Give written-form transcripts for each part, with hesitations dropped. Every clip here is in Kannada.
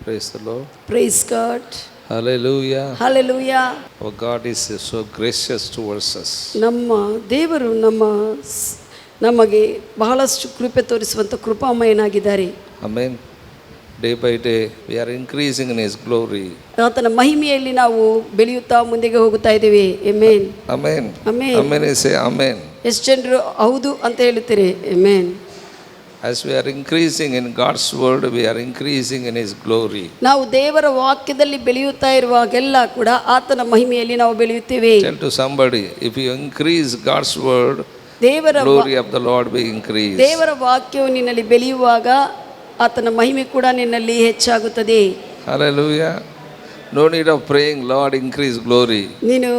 Praise the Lord. Praise God. Hallelujah. Hallelujah. Our God is so gracious towards us. ನಮ್ಮ ದೇವರು ನಮಗೆ ಬಹಳಷ್ಟು ಕೃಪೆ ತೋರಿಸುವಂಥ ಕೃಪಾಮಯನಾಗಿದ್ದಾರೆ. Amen. Day by day we are increasing in His glory. ಆತನ ಮಹಿಮೆಯಲ್ಲಿ ನಾವು ಬೆಳೆಯುತ್ತಾ ಮುಂದೆಗೆ ಹೋಗುತ್ತಾ ಇದ್ದೇವೆ. Amen. Amen. Amen. Amen. Say Amen. ಎಷ್ಟು ಜನರು ಹೌದು ಅಂತ ಹೇಳುತ್ತೀರಿ? Amen. As we are increasing in God's word, we are increasing in His glory. ನಾವು ದೇವರ ವಾಕ್ಯದಲ್ಲಿ ಬೆಳೆಯುತ್ತಾ ಇರುವಾಗೆಲ್ಲ ಕೂಡ ಆತನ ಮಹಿಮೆಯಲ್ಲಿ ನಾವು ಬೆಳೆಯುತ್ತೇವೆ. Tell to somebody, if you increase God's word, ದೇವರ glory of the Lord will increase. ದೇವರ ವಾಕ್ಯವು ನಿನ್ನಲ್ಲಿ ಬೆಳೆಯುವಾಗ ಆತನ ಮಹಿಮೆ ಕೂಡ ನಿನ್ನಲ್ಲಿ ಹೆಚ್ಚಾಗುತ್ತದೆ. Hallelujah. No need of praying, Lord increase glory. ನೀನು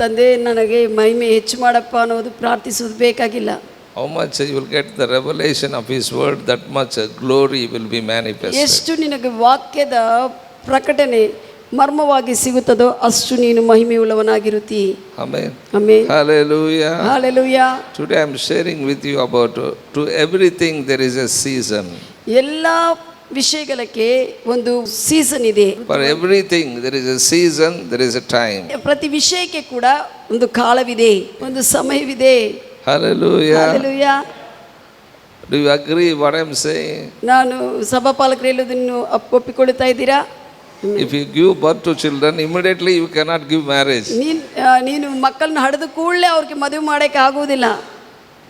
ತಂದೆ ನನಗೆ ಮಹಿಮೆ ಹೆಚ್ಚು ಮಾಡಪ್ಪ ಅನ್ನೋದು ಪ್ರಾರ್ಥಿಸೋದು ಬೇಕಾಗಿಲ್ಲ. How much you will get the revelation of His word, that much glory will be manifested. ಎಷ್ಟು ನಿನಗೆ ವಾಕ್ಯದ ಪ್ರಕಟಣೆ ಮರ್ಮವಾಗಿ ಸಿಗುತ್ತದೋ ಅಷ್ಟು ನೀನು ಮಹಿಮೆಯುಳ್ಳವನಾಗಿರುತ್ತಿ. Amen. Amen. Hallelujah. Hallelujah. Today I am sharing with you about to everything there is a season. ಎಲ್ಲ ವಿಷಯಗಳಿಗೆ ಒಂದು ಸೀಸನ್ ಇದೆ. For everything there is a season, there is a time. ಪ್ರತಿ ವಿಷಯಕ್ಕೆ ಕೂಡ ಒಂದು ಕಾಲವಿದೆ, ಒಂದು ಸಮಯವಿದೆ. Hallelujah. Hallelujah. Do you agree what I am saying? ನಾನು ಸಭಾಪಾಲಕರು ಹೇಳುವುದನ್ನು ಒಪ್ಪಿಕೊಳ್ಳುತ್ತಾ ಇದ್ದೀರಾ? If you give birth to children, immediately you cannot give marriage. ನೀನು ಮಕ್ಕಳನ್ನ ಹಡೆದ ಕೂಡಲೇ ಅವ್ರಿಗೆ ಮದುವೆ ಮಾಡೋಕ್ಕೆ ಆಗುವುದಿಲ್ಲ.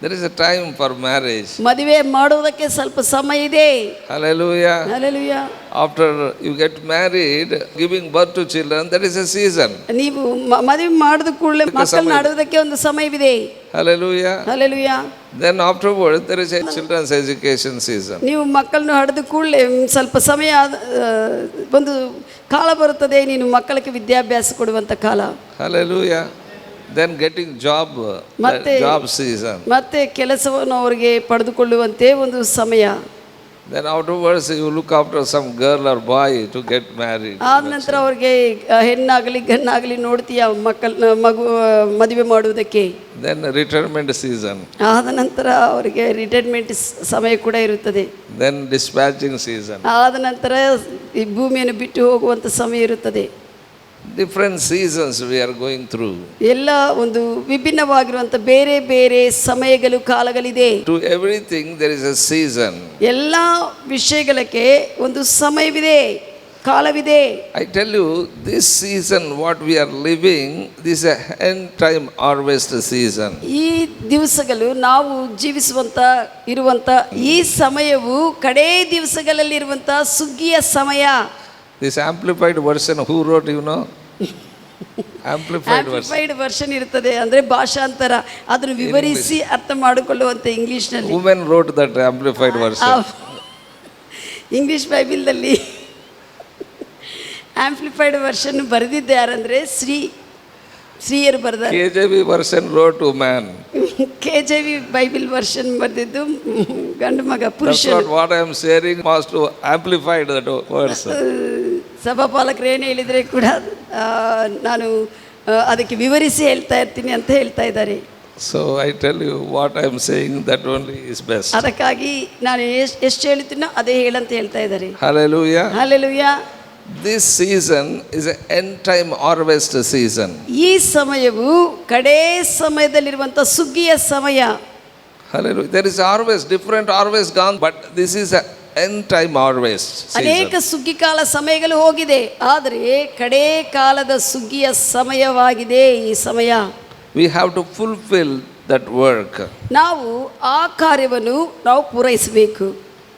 There is a time for marriage. ಮದುವೆ ಮಾಡುವುದಕ್ಕೆ ಸ್ವಲ್ಪ ಸಮಯ ಇದೆ. Hallelujah. Hallelujah. After you get married, giving birth to children, that is a season. ನೀವು ಮದುವೆ ಮಾಡಿದ ಕೂಡಲೇ ಮಕ್ಕಳನ್ನ ಹಡೆಯುವುದಕ್ಕೆ ಒಂದು ಸಮಯವಿದೆ. Hallelujah. Hallelujah. Then afterwards there is a children's education season. ನೀವು ಮಕ್ಕಳನ್ನು ಹಡೆದ ಕೂಡಲೇ ಸ್ವಲ್ಪ ಸಮಯ ಒಂದು ಕಾಲ ಬರುತ್ತದೆ, ನೀನು ಮಕ್ಕಳಿಗೆ ವಿದ್ಯಾಭ್ಯಾಸ ಕೊಡುವಂಥ ಕಾಲ. Hallelujah. Then getting job season. ಮತ್ತೆ ಕೆಲಸವನ್ನು ಅವರಿಗೆ ಪಡೆದುಕೊಳ್ಳುವಂತೆ ಒಂದು ಸಮಯ. Then afterwards you look after some girl or boy to get married. ಆದ ನಂತರ ಅವ್ರಿಗೆ ಹೆಣ್ಣಾಗಲಿ ಗಣ್ಣಾಗಲಿ ನೋಡ್ತೀಯ ಮದುವೆ ಮಾಡುವುದಕ್ಕೆ. Then retirement season. ಆದ ನಂತರ ಅವರಿಗೆ ರಿಟೈರ್ಮೆಂಟ್ ಸಮಯ ಕೂಡ ಇರುತ್ತದೆ. Then dispatching season. ಆದ ನಂತರ ಈ ಭೂಮಿಯನ್ನು ಬಿಟ್ಟು ಹೋಗುವಂಥ ಸಮಯ ಇರುತ್ತದೆ. Different seasons we are going through. ಎಲ್ಲ ಒಂದು ವಿಭಿನ್ನವಾಗಿರುವಂಥ ಬೇರೆ ಬೇರೆ ಸಮಯಗಳು ಕಾಲಗಳಿದೆ. To everything there is a season. ಎಲ್ಲ ವಿಷಯಗಳಿಗೆ ಒಂದು ಸಮಯವಿದೆ, ಕಾಲವಿದೆ. I tell you, this season what we are living, this is a end time harvest season. ಈ ದಿವಸಗಳು ನಾವು ಇರುವಂಥ ಈ ಸಮಯವು ಕಡೇ ದಿವಸಗಳಲ್ಲಿ ಇರುವಂಥ ಸುಗ್ಗಿಯ ಸಮಯ. This amplified version, who wrote, you know? Amplified version ಇರುತ್ತದೆ, ಅಂದರೆ ಭಾಷಾಂತರ, ಅದನ್ನು ವಿವರಿಸಿ ಅರ್ಥ ಮಾಡಿಕೊಳ್ಳುವಂತೆ ಇಂಗ್ಲಿಷ್ನಲ್ಲಿ. Women wrote that amplified version. English ಬೈಬಲ್ನಲ್ಲಿ ಆಂಪ್ಲಿಫೈಡ್ ವರ್ಷನ್ ಬರೆದಿದ್ದೆ ಯಾರಂದರೆ ಶ್ರೀಯರು ಬರೆದ. KJV version wrote woman. KJV Bible version ಬರೆದಿದ್ದು ಗಂಡು ಮಗ ಪುರುಷ. That's not what I am sharing, must to amplify that words. ಸಭಾಪಾಲಕರು ಏನು ಹೇಳಿದರೆ ಕೂಡ ನಾನು ಅದಕ್ಕೆ ವಿವರಿಸಿ ಹೇಳ್ತಾ ಇರ್ತೀನಿ ಅಂತ ಹೇಳ್ತಾ ಇದ್ದಾರೆ. So I tell you what I am saying, that only is best. ಅದಕ್ಕಾಗಿ ನಾನು ಎಷ್ಟು ಹೇಳ್ತೀನೋ ಅದೇ ಹೇಳಂತ ಹೇಳ್ತಾ ಇದ್ದಾರೆ. Hallelujah. Hallelujah. This season is an end time harvest season. ಈ ಸಮಯವು ಕಡೇ ಸಮಯದಲ್ಲಿರುವಂಥ ಸುಗ್ಗಿಯ ಸಮಯ. Hallelujah. There is harvest, different harvest gone, but this is an end time harvest season. ಅನೇಕ ಸುಗ್ಗಿ ಕಾಲ ಸಮಯಗಳು ಹೋಗಿದೆ, ಆದರೆ ಕಡೇ ಕಾಲದ ಸುಗ್ಗಿಯ ಸಮಯವಾಗಿದೆ ಈ ಸಮಯ. We have to fulfill that work. ನಾವು ಆ ಕಾರ್ಯವನ್ನು ನಾವು ಪೂರೈಸಬೇಕು.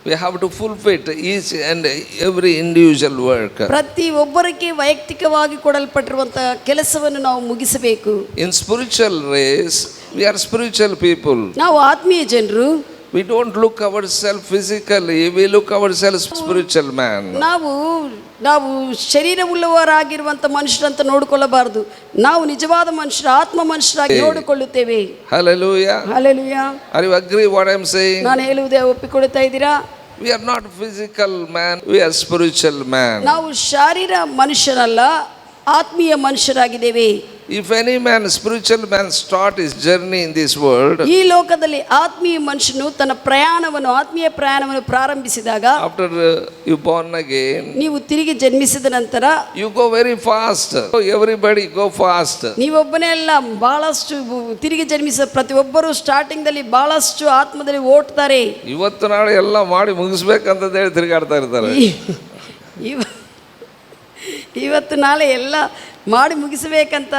We have to fulfill each and every individual work. ಪ್ರತಿ ಒಬ್ಬರಿಗೆ ವೈಯಕ್ತಿಕವಾಗಿ ಕೊಡಲ್ಪಟ್ಟಿರುವಂತಹ ಕೆಲಸವನ್ನು ನಾವು ಮುಗಿಸಬೇಕು. In spiritual race, we are spiritual people. ನಾವು ಆತ್ಮೀಯ ಜನರು. We don't look ourselves physically, we look ourselves spiritual man. ನಾವು ಶರೀರವುಳ್ಳವರಾಗಿರುವಂಥ ಮನುಷ್ಯರಂತ ನೋಡಿಕೊಳ್ಳಬಾರದು, ನಾವು ನಿಜವಾದ ಮನುಷ್ಯರು, ಆತ್ಮ ಮನುಷ್ಯರಾಗಿ ನೋಡಿಕೊಳ್ಳುತ್ತೇವೆ. Hallelujah. Hallelujah. Are you agree what I am saying? ನಾನು ಹೇಳುವುದೇ ಒಪ್ಪಿಕೊಳ್ಳುತ್ತಾ ಇದ್ದೀರಾ? We are not physical man, we are spiritual man. ನಾವು ಶಾರೀರ ಮನುಷ್ಯರಲ್ಲ, ಆತ್ಮೀಯ ಮನುಷ್ಯರಾಗಿದ್ದೇವೆ. If any man, spiritual man, start his journey in this world, ಈ ಲೋಕದಲ್ಲಿ ಆತ್ಮೀಯ ಮನುಷ್ಯನು ತನ್ನ ಆತ್ಮೀಯ ಪ್ರಯಾಣವನ್ನು ಪ್ರಾರಂಭಿಸಿದಾಗ, after you born again, ನೀವು ತಿರುಗಿ ಜನ್ಮಿಸಿದ ನಂತರ you go very fast. Everybody go fast. ನೀವೊಬ್ಬನೇ ಅಲ್ಲ, ಬಹಳಷ್ಟು ತಿರುಗಿ ಜನ್ಮಿಸಿದ ಪ್ರತಿಯೊಬ್ಬರು ಸ್ಟಾರ್ಟಿಂಗ್ ದಲ್ಲಿ ಬಹಳಷ್ಟು ಆತ್ಮದಲ್ಲಿ ಓಡ್ತಾರೆ. ಇವತ್ತು ನಾಳೆ ಎಲ್ಲ ಮಾಡಿ ಮುಗಿಸ್ಬೇಕಂತ ಹೇಳಿ ತಿರುಗಾಡ್ತಾ ಇರ್ತಾರೆ. ಇವತ್ತು ನಾಳೆ ಎಲ್ಲ ಮಾಡಿ ಮುಗಿಸಬೇಕಂತ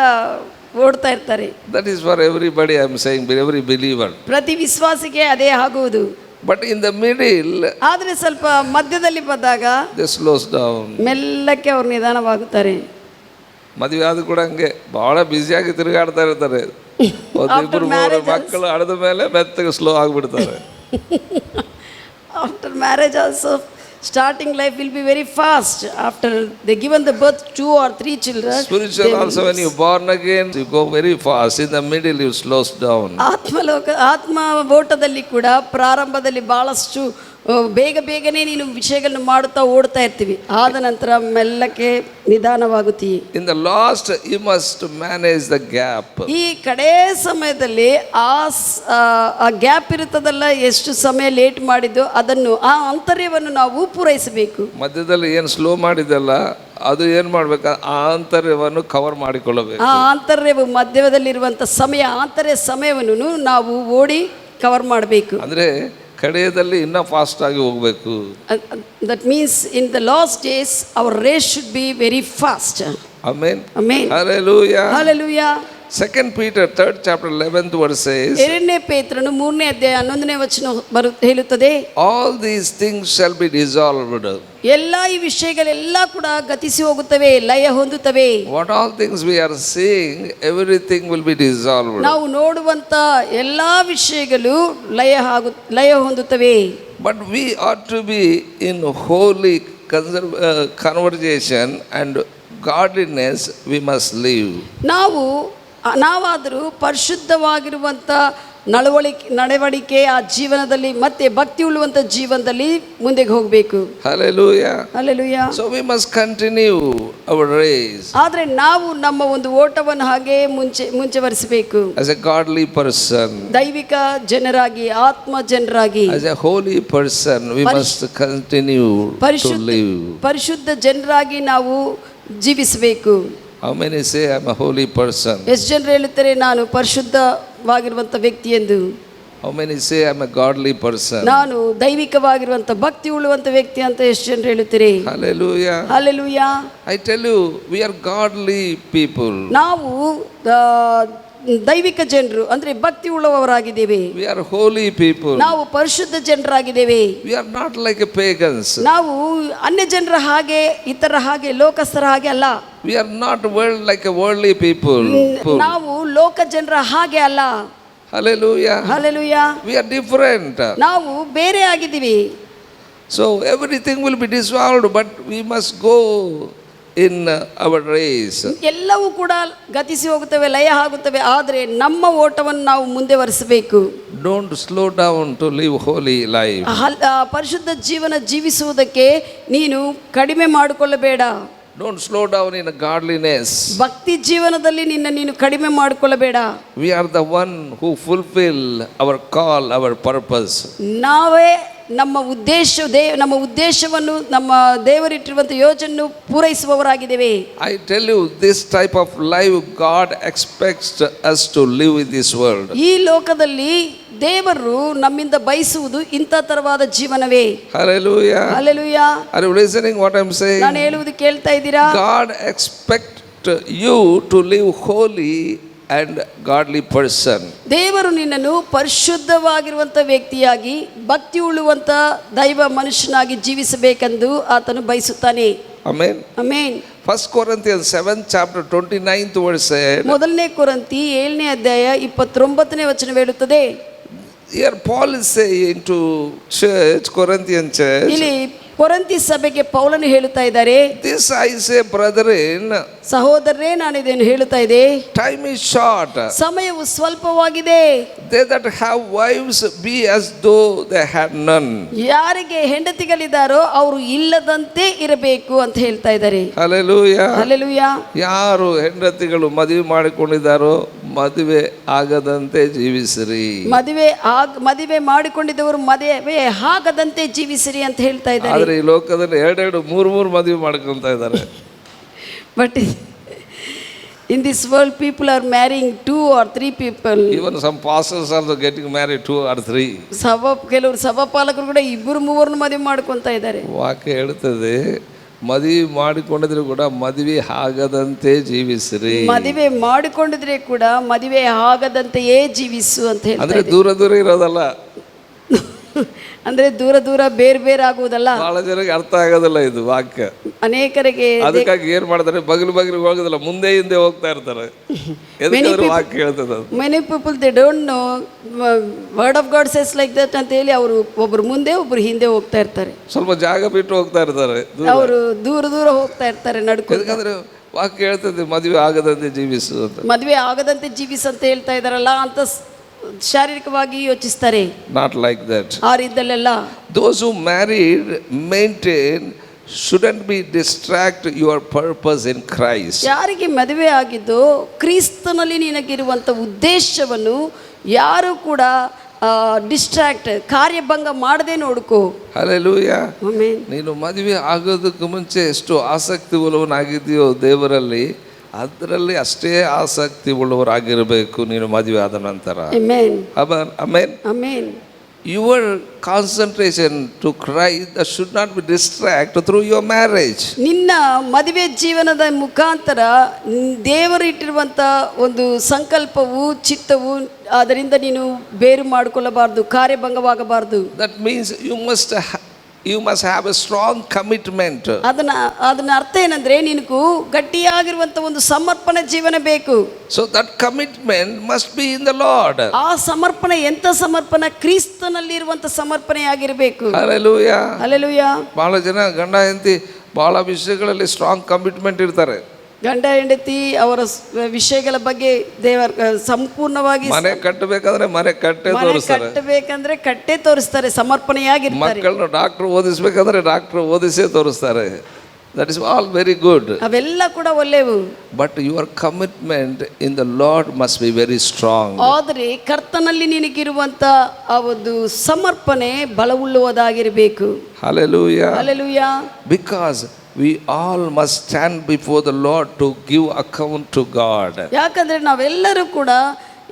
ಓಡ್ತಾ ಇರ್ತಾರೆ. That is for everybody, I am saying, every believer. ಪ್ರತಿ ವಿಶ್ವಾಸಿಗೆ ಅದೇ ಆಗುವುದು. But in the middle, ಆದ್ರೆ ಸ್ವಲ್ಪ ಮಧ್ಯದಲ್ಲಿ ಬಂದಾಗ they slows down. ಮೆಲ್ಲಕ್ಕೆ ಅವ್ರು ನಿಧಾನವಾಗುತ್ತಾರೆ. ಮದುವೆ ಆದ ಕೂಡ ಹಂಗೆ ಬಹಳ ಬ್ಯುಸಿಯಾಗಿ ತಿರುಗಾಡ್ತಾ ಇರ್ತಾರೆ. ಒಂದಿಬ್ಬರು ಮೂರು ಮಕ್ಕಳು ಆಡಿದ ಮೇಲೆ ಮೆತ್ತಗೆ ಸ್ಲೋ ಆಗಿಬಿಡ್ತಾರೆ. After marriage also starting life will be very fast. After they given the birth 2 or 3 children, spiritual also, when you born again, you go very fast. In the middle you slows down. ಆತ್ಮ ಓಟದಲ್ಲಿ ಕೂಡ ಪ್ರಾರಂಭದಲ್ಲಿ ಬಹಳಷ್ಟು ಬೇಗನೆ ನೀನು ವಿಷಯಗಳನ್ನು ಮಾಡುತ್ತಾ ಓಡ್ತಾ ಇರ್ತೀವಿ, ಆದ ನಂತರ ಮೆಲ್ಲಕ್ಕೆ ನಿಧಾನವಾಗುತ್ತೀವಿ. In the last you must manage the gap. ಈ ಕಡೆ ಸಮಯದಲ್ಲಿ ಆ ಗ್ಯಾಪ್ ಇರುತ್ತದಲ್ಲ, ಎಷ್ಟು ಸಮಯ ಲೇಟ್ ಮಾಡಿದ್ದು ಅದನ್ನು ಆ ಅಂತರ್ಯವನ್ನು ನಾವು ಪೂರೈಸಬೇಕು. ಮಧ್ಯದಲ್ಲಿ ಏನು ಸ್ಲೋ ಮಾಡಿದಲ್ಲ ಅದು ಏನು ಮಾಡಬೇಕು, ಆ ಅಂತರ್ಯವನ್ನು ಕವರ್ ಮಾಡಿಕೊಳ್ಳಬೇಕು. ಆ ಅಂತರ್ಯವು ಮಧ್ಯದಲ್ಲಿರುವಂಥ ಆಂತರ್ಯ ಸಮಯವನ್ನು ನಾವು ಓಡಿ ಕವರ್ ಮಾಡಬೇಕು. ಅಂದರೆ ಕಡೆಯದಲ್ಲಿ ಇನ್ನೂ ಫಾಸ್ಟ್ ಆಗಿ ಹೋಗಬೇಕು. That means in the last days our race should be very fast. Amen. Amen. Hallelujah. Hallelujah. 2 Peter 3rd chapter 11th verse says, 2ನೇ ಪೇತ್ರನು 3ನೇ ಅಧ್ಯಾಯ 11ನೇ ವಚನ ಹೇಳುತ್ತದೆ, all these things shall be dissolved. ಎಲ್ಲ ಈ ವಿಷಯಗಳೆಲ್ಲ ಕೂಡ ಗತಿಸಿ ಹೋಗುತ್ತವೆ, ಲಯ ಹೊಂದುತ್ತವೆ. What all things we are seeing, everything will be dissolved. ನಾವು ನೋಡುವಂತ ಎಲ್ಲಾ ವಿಷಯಗಳು ಲಯ ಹೊಂದುತ್ತವೆ. But we ought to be in holy conversation and godliness we must live. ನಾವಾದರೂ ಪರಿಶುದ್ಧವಾಗಿರುವಂಥ ನಡವಳಿಕೆ ಆ ಜೀವನದಲ್ಲಿ ಮತ್ತೆ ಭಕ್ತಿ ಉಳ್ಳುವಂಥ ಜೀವನದಲ್ಲಿ ಮುಂದೆ ಹೋಗಬೇಕು. Hallelujah. Hallelujah. So we must continue our race. ಆದರೆ ನಾವು ನಮ್ಮ ಒಂದು ಓಟವನ್ನು ಹಾಗೆ ಮುಂಚೆವರಿಸಬೇಕು. As a godly person, ದೈವಿಕ ಜನರಾಗಿ, ಆತ್ಮ ಜನರಾಗಿ, as a holy person, we must continue to live. ಪರಿಶುದ್ಧ ಜನರಾಗಿ ನಾವು ಜೀವಿಸಬೇಕು. How many say I am a holy person? ಎಷ್ಟು ಜನರು ಹೇಳುತ್ತಾರೆ ನಾನು ಪರಿಶುದ್ಧವಾಗಿರುವಂಥ ವ್ಯಕ್ತಿ ಎಂದು? How many say I am a godly person? ನಾನು ದೈವಿಕವಾಗಿರುವಂಥ ಭಕ್ತಿ ಉಳ್ಳುವಂಥ ವ್ಯಕ್ತಿ ಅಂತ ಎಷ್ಟು ಜನರು ಹೇಳುತ್ತಾರೆ? Hallelujah. Hallelujah. I tell you, we are godly people. ನಾವು ದೈವಿಕ ಜನರು ಅಂದ್ರೆ ಭಕ್ತಿ ಉಳ್ಳವರಾಗಿದ್ದೇವೆ. We are holy people. ನಾವು ಪರಿಶುದ್ಧ ಜನರಾಗಿದ್ದೇವೆ. We are not like a pagans. ನಾವು ಅನ್ಯ ಜನರ ಹಾಗೆ, ಇತರ ಹಾಗೆ, ಲೋಕಸ್ಥರ ಹಾಗೆ ಅಲ್ಲ. We are not like a worldly people. ನಾವು ಲೋಕ ಜನರ ಹಾಗೆ ಅಲ್ಲ. Hallelujah. Hallelujah. We are different. ನಾವು ಬೇರೆ ಆಗಿದ್ದೀವಿ. So everything will be dissolved, but we must go in our race. ಎಲ್ಲವೂ ಕೂಡ ಗತಿಸಿ ಹೋಗುತ್ತವೆ, ಲಯ ಆಗುತ್ತವೆ, ಆದರೆ ನಮ್ಮ ಓಟವನ್ನು ನಾವು ಮುಂದೆ ವರಿಸಬೇಕು. Don't slow down to live holy life. ಪರಿಶುದ್ಧ ಜೀವನ ಜೀವಿಸುವುದಕ್ಕೆ ನೀನು ಕಡಿಮೆ ಮಾಡಿಕೊಳ್ಳಬೇಡ. Don't slow down in godliness. ಭಕ್ತಿ ಜೀವನದಲ್ಲಿ ನೀನು ಕಡಿಮೆ ಮಾಡಿಕೊಳ್ಳಬೇಡ. We are the one who fulfill our call, our purpose. ನಾವೇ ನಮ್ಮ ಉದ್ದೇಶವನ್ನು ನಮ್ಮ ದೇವರಿಟ್ಟಿರುವಂಥ ಯೋಜನೆಯನ್ನು ಪೂರೈಸುವವರಾಗಿದ್ದೇವೆ. I tell you, this type of life God expects us to live in this world. ಈ ಲೋಕದಲ್ಲಿ ದೇವರು ನಮ್ಮಿಂದ ಬಯಸುವುದು ಇಂಥ ತರವಾದ ಜೀವನವೇ. Hallelujah. Hallelujah. Are you listening what I am saying? ನಾನು ಹೇಳುವುದು ಕೇಳ್ತಾ ಇದ್ದೀರಾ? God expects you to live holy and godly person. ದೇವರು ನಿನ್ನನ್ನು ಪರಿಶುದ್ಧವಾಗಿರುವಂಥ ವ್ಯಕ್ತಿಯಾಗಿ, ಭಕ್ತಿ ಉಳ್ಳುವಂಥ ದೈವ ಮನುಷ್ಯನಾಗಿ ಜೀವಿಸಬೇಕೆಂದು ಆತನು ಬಯಸುತ್ತಾನೆ. Amen. Amen. 1 Corinthians 7th chapter 29th verse said, ಮೊದಲನೇ ಕೊರಿಂಥಿ 7ನೇ ಅಧ್ಯಾಯ 29ನೇ ವಚನ ಹೇಳುತ್ತದೆ. Here Paul is saying to church, Corinthian church, ಇಲ್ಲಿ ಕೊರಂತಿ ಸಭೆಗೆ ಪೌಲನು ಹೇಳುತ್ತಾ ಇದ್ದಾರೆ, this I say, brethren, ಸಹೋದರರೇ, ನಾನು ಇದನ್ನು ಹೇಳುತ್ತಾ ಇದೆ, time is short. ಸಮಯವು ಸ್ವಲ್ಪವಾಗಿದೆ. They that have wives be as though they had none. ಯಾರಿಗೆ ಹೆಂಡತಿಗಳಿದ್ದಾರೋ ಅವರು ಇಲ್ಲದಂತೆ ಇರಬೇಕು ಅಂತ ಹೇಳ್ತಾ ಇದ್ದಾರೆ. Hallelujah. ಹಲ್ಲೆಲೂಯಾ. ಯಾರು ಹೆಂಡತಿಗಳು ಮದುವೆ ಮಾಡಿಕೊಂಡಿದ್ದಾರೋ ಮದುವೆ ಆಗದಂತೆ ಜೀವಿಸಿರಿ. ಮದುವೆ ಮಾಡಿಕೊಂಡಿದ್ದವರು ಮದುವೆ ಆಗದಂತೆ ಜೀವಿಸಿರಿ ಅಂತ ಹೇಳ್ತಾ ಇದ್ದಾರೆ. ಆದ್ರೆ ಈ ಲೋಕದಲ್ಲಿ ಎರಡೆರಡು ಮೂರು ಮದುವೆ ಮಾಡ್ಕೊಂತ ಇದ್ದಾರೆ. But in this world people are marrying 2 or 3 people. Even some pastors also getting married 2 or 3. ಕೆಲವರು ಸಭಾಪಾಲಕರು ಕೂಡ 2-3 ಮದುವೆ ಮಾಡ್ಕೊಂತ ಇದ್ದಾರೆ. ವಾಕ್ಯ ಹೇಳ್ತದೆ, ಮದುವೆ ಮಾಡಿಕೊಂಡಿದ್ರು ಕೂಡ ಮದುವೆ ಆಗದಂತೆ ಜೀವಿಸಿರಿ. ಮದುವೆ ಮಾಡಿಕೊಂಡಿದ್ರೆ ಕೂಡ ಮದುವೆ ಆಗದಂತೆಯೇ ಜೀವಿಸು ಅಂತ ಹೇಳ್ತಾರೆ. ಅಂದ್ರೆ ದೂರ ಇರೋದಲ್ಲ, ಅಂದ್ರೆ ದೂರ ಬೇರೆ ಆಗುವುದಲ್ಲ. ಬಹಳ ಜನಕ್ಕೆ ಅರ್ಥ ಆಗೋದಿಲ್ಲ ಇದು ವಾಕ್ಯ. ಅನೇಕರಿಗೆ ಅದಕ್ಕಾಗಿ ಏನ್ ಮಾಡ್ತಾರೆ, ಬಗಲು ಹೋಗೋದಿಲ್ಲ, ಮುಂದೆ ಹಿಂದೆ ಹೋಗ್ತಾ ಇರ್ತಾರೆ. ವಾಕ್ಯ ಹೇಳ್ತದೆ, many people they don't know word of god says like that ಅಂತ ಹೇಳಿ ಅವರು ಒಬ್ರು ಮುಂದೆ ಒಬ್ರು ಹಿಂದೆ ಹೋಗ್ತಾ ಇರ್ತಾರೆ. ಸ್ವಲ್ಪ ಜಾಗ ಬಿಟ್ಟು ಹೋಗ್ತಾ ಇರ್ತಾರೆ, ಅವರು ದೂರ ಹೋಗ್ತಾ ಇರ್ತಾರೆ ನಡ್ಕೊಂಡು. ಯಾಕಂದ್ರೆ ವಾಕ್ಯ ಹೇಳ್ತದೆ ಮದುವೆ ಆಗದಂತೆ ಜೀವಿಸು ಅಂತ. ಮದುವೆ ಆಗದಂತೆ ಜೀವಿಸು ಅಂತ ಹೇಳ್ತಾ ಇದಾರಲ್ಲ ಅಂತ ಶಾರೀರಿಕವಾಗಿ ಯೋಚಿಸ್ತಾರೆ. Not like that. ಆ ರೀತಿಯಲ್ಲೆಲ್ಲ those who married maintain shouldn't be distract your purpose in Christ. ಯಾರಿಗೆ ಮದುವೆ ಆಗಿದ್ದು ಕ್ರಿಸ್ತನಲ್ಲಿ ನಿನಗಿರುವಂಥ ಉದ್ದೇಶವನ್ನು ಯಾರು ಕೂಡ ಡಿಸ್ಟ್ರಾಕ್ಟ್ ಕಾರ್ಯಭಂಗ ಮಾಡದೆ ನೋಡ್ಕೋ. ಹಲ್ಲೆಲೂಯಾ. ಆಮೆನ್. ನೀನು ಮದುವೆ ಆಗೋದಕ್ಕೆ ಮುಂಚೆ ಎಷ್ಟು ಆಸಕ್ತಿ ಉಳ್ಳವನಾಗಿದೆಯೋ ದೇವರಲ್ಲಿ, ಅದರಲ್ಲಿ ಅಷ್ಟೇ ಆಸಕ್ತಿ ಉಳ್ಳವರಾಗಿರಬೇಕು ನೀನು ಮದುವೆ ಆದ ನಂತರ. Amen. Amen. Amen. Your concentration to Christ should not be distracted through your marriage. ನಿನ್ನ ಮದುವೆ ಜೀವನದ ಮುಖಾಂತರ ದೇವರು ಇಟ್ಟಿರುವಂಥ ಒಂದು ಸಂಕಲ್ಪವು ಚಿತ್ತವು ಅದರಿಂದ ನೀನು ಬೇರು ಮಾಡಿಕೊಳ್ಳಬಾರ್ದು, ಕಾರ್ಯಭಂಗವಾಗಬಾರ್ದು. That means you must have a strong commitment. ಅದನ್ನ ಅರ್ಥ ಏನಂದ್ರೆ ನಿನಗೂ ಗಟ್ಟಿಯಾಗಿರುವಂತ ಒಂದು ಸಮರ್ಪಣೆ ಜೀವನ ಬೇಕು. So that commitment must be in the Lord. ಆ ಸಮರ್ಪಣೆ ಎಂತ ಸಮರ್ಪಣೆ? ಕ್ರಿಸ್ತನಲ್ಲಿ ಇರುವಂತ ಸಮರ್ಪಣೆ ಆಗಿರಬೇಕು. Hallelujah. Hallelujah. ಬಹಳ ಜನ ಗಂಡ ಹೆಂಡತಿ ಬಹಳ ವಿಷಯಗಳಲ್ಲಿ ಸ್ಟ್ರಾಂಗ್ ಕಮಿಟ್ಮೆಂಟ್ ಇರ್ತಾರೆ. ಗಂಡ ಹೆಂಡತಿ ಅವರ ವಿಷಯಗಳ ಬಗ್ಗೆ ದೇವರ ಸಂಪೂರ್ಣವಾಗಿ ಮನೆ ಕಟ್ಟಬೇಕಂದ್ರೆ ಮನೆ ಕಟ್ಟೆ ತೋರಿಸ್ತಾರೆ, ಸಮರ್ಪಣೆಯಾಗಿರ್ತಾರೆ. ಮಕ್ಕಳನ್ನು ಡಾಕ್ಟರ್ ಓದಿಸ್ಬೇಕಂದ್ರೆ ಡಾಕ್ಟರ್ ಓದಿಸೇ ತೋರಿಸ್ತಾರೆ. That is all very good. ಅವೆಲ್ಲ ಕೂಡ ಒಳ್ಳೆಯವು. But your commitment in the Lord must be very strong. ಆದರೆ ಕರ್ತನಲ್ಲಿ ನಿನಗಿರುವಂತ ಆ ಒಂದು ಸಮರ್ಪಣೆ ಬಲವುಳ್ಳದಾಗಿರಬೇಕು. Hallelujah. Hallelujah. Because we all must stand before the Lord to give account to God. ಯಾಕಂದ್ರೆ ನಾವೆಲ್ಲರೂ ಕೂಡ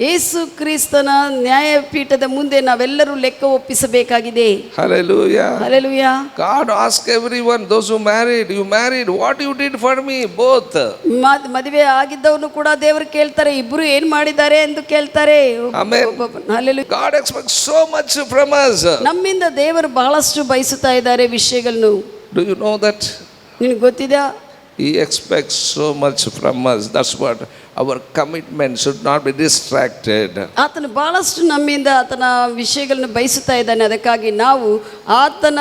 ಯೇಸು ಕ್ರಿಸ್ತನ ನ್ಯಾಯಪೀಠದ ಮುಂದೆ ನಾವೆಲ್ಲರೂ ಲೆಕ್ಕ ಒಪ್ಪಿಸಬೇಕಾಗಿದೆ. Hallelujah. Hallelujah. God ask everyone, those who you married, what you did for me, both. ಮದುವೆ ಆಗಿದ್ದವನು ಕೂಡ ದೇವರು ಕೇಳ್ತಾರೆ, ಇಬ್ರು ಏನ್ ಮಾಡಿದ್ದಾರೆ ಎಂದು ಕೇಳ್ತಾರೆ. Amen. Hallelujah. God expects so much from us. ನಮ್ಮಿಂದ ದೇವರು ಬಹಳಷ್ಟು ಬಯಸುತ್ತಾ ಇದ್ದಾರೆ ವಿಷಯಗಳನ್ನು. Do you know that? ನಿನಗೆ ಗೊತ್ತಿದೆಯಾ? He expects so much from us. That's what our commitment should not be distracted. ಆತನು ಬಹಳಷ್ಟು ನಮ್ಮಿಂದ ಆತನ ವಿಷಯಗಳನ್ನು ಬಯಸುತ್ತಾ ಇದ್ದಾನೆ. ಅದಕ್ಕಾಗಿ ನಾವು ಆತನ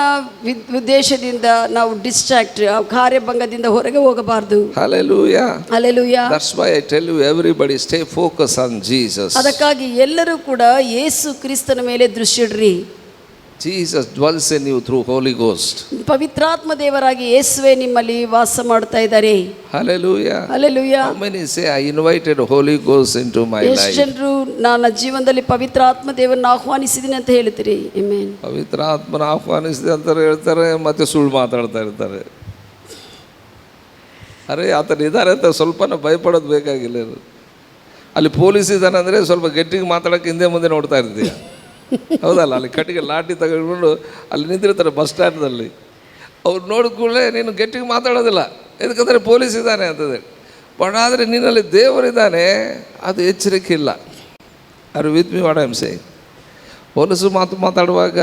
ಉದ್ದೇಶದಿಂದ ನಾವು ಡಿಸ್ಟ್ರಾಕ್ಟ್ ಕಾರ್ಯಭಂಗದಿಂದ ಹೊರಗೆ ಹೋಗಬಾರದು. Hallelujah. Hallelujah. That's why I tell you, everybody stay focused on Jesus. ಅದಕ್ಕಾಗಿ ಎಲ್ಲರೂ ಕೂಡ ಯೇಸು ಕ್ರಿಸ್ತನ ಮೇಲೆ ದೃಷ್ಟಿ ಇಡ್ರಿ. Jesus dwells in you through Holy Ghost. ಪವಿತ್ರಾತ್ಮ ದೇವರಾಗಿ ಯೇಸುವೇ ನಿಮ್ಮಲ್ಲಿ ವಾಸ ಮಾಡ್ತಾ ಇದ್ದಾರೆ. Hallelujah. Hallelujah. How many say I invited Holy Ghost into my life? ಎಷ್ಟು ಜನರು ನನ್ನ ಜೀವನದಲ್ಲಿ ಪವಿತ್ರಾತ್ಮ ದೇವರನ್ನು ಆಹ್ವಾನಿಸಿದ್ದೀನಿ ಅಂತ ಹೇಳ್ತೀರಿ? ಆಮೆನ್. ಪವಿತ್ರಾತ್ಮನ ಆಹ್ವಾನಿಸಿದೆ ಅಂತ ಹೇಳ್ತಾರೆ, ಮತ್ತೆ ಸುಳ್ಳು ಮಾತಾಡ್ತಾ ಇರ್ತಾರೆ. ಅರೆ ಆತನ ಇದ್ದಾರೆ ಅಂತ ಸ್ವಲ್ಪನ ಭಯಪಡೋದು ಬೇಕಾಗಿಲ್ಲ. ಅಲ್ಲಿ ಪೊಲೀಸ್ ಇದ್ದಾನೆ ಅಂದರೆ ಸ್ವಲ್ಪ ಗಟ್ಟಿಗೆ ಮಾತಾಡೋಕ್ಕೆ ಹಿಂದೆ ಮುಂದೆ ನೋಡ್ತಾ ಇರ್ತೀಯ, ಹೌದಲ್ಲ? ಅಲ್ಲಿ ಕಟ್ಟಿಗೆ ಲಾಠಿ ತಗೊಂಡು ಅಲ್ಲಿ ನಿಂತಿರ್ತಾರೆ ಬಸ್ ಸ್ಟ್ಯಾಂಡ್ನಲ್ಲಿ. ಅವ್ರು ನೋಡಿದ ಕೂಡಲೇ ನೀನು ಗಟ್ಟಿಗೆ ಮಾತಾಡೋದಿಲ್ಲ, ಯಾಕಂದರೆ ಪೊಲೀಸ್ ಇದ್ದಾನೆ ಅಂತದೆ. ಬಟ್ ಆದರೆ ನಿನ್ನಲ್ಲಿ ದೇವರಿದ್ದಾನೆ, ಅದು ಎಚ್ಚರಿಕೆ ಇಲ್ಲ. Are with me what I am saying? Police ಮಾತಾಡುವಾಗ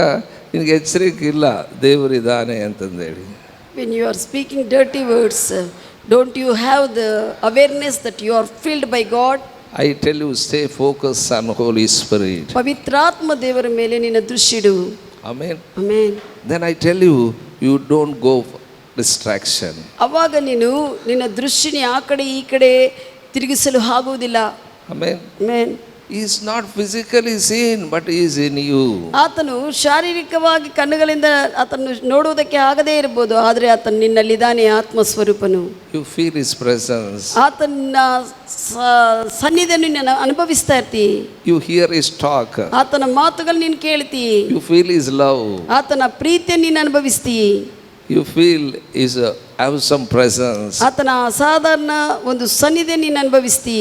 ನಿನಗೆ ಎಚ್ಚರಿಕೆ ಇಲ್ಲ ದೇವರಿದ್ದಾನೆ ಅಂತಂದೇಳಿ. When you are speaking dirty words, don't you have the awareness that you are filled by God? I tell you, stay focused on Holy Spirit. ಪವಿತ್ರಾತ್ಮ ದೇವರ ಮೇಲೆ ನಿನ್ನ ದೃಷ್ಟಿಡು. Amen. Amen. Then I tell you, you don't go for distraction. ಅವಾಗ ನೀನು ನಿನ್ನ ದೃಷ್ಟಿನಿ ಆ ಕಡೆ ಈ ಕಡೆ ತಿರುಗಿಸಲು ಆಗುವುದಿಲ್ಲ. Amen. Amen. He is not physically seen, but he is in you. ಆತನು ಶಾರೀರಿಕವಾಗಿ ಕಣ್ಣುಗಳಿಂದ ಆತನು ನೋಡುವುದಕ್ಕೆ ಆಗದೇ ಇರಬಹುದು, ಆದರೆ ಆತನು ನಿನ್ನಲ್ಲಿದ್ದಾನೆ, ಆತ್ಮಸ್ವರೂಪನು. You feel his presence. ಆತನ ಸನ್ನಿಧಿಯನ್ನು ನೀನು ಅನುಭವಿಸ್ತಾ ಇರ್ತಿ. You hear his talk. ಆತನ ಮಾತುಗಳು ನೀನು ಕೇಳ್ತಿ. You feel his love. ಆತನ ಪ್ರೀತಿಯನ್ನು ನೀನು ಅನುಭವಿಸ್ತಿ. You feel his awesome presence. ಆತನ ಅಸಾಧಾರಣ ಒಂದು ಸನ್ನಿಧಿಯನ್ನು ನೀನು ಅನುಭವಿಸ್ತಿ.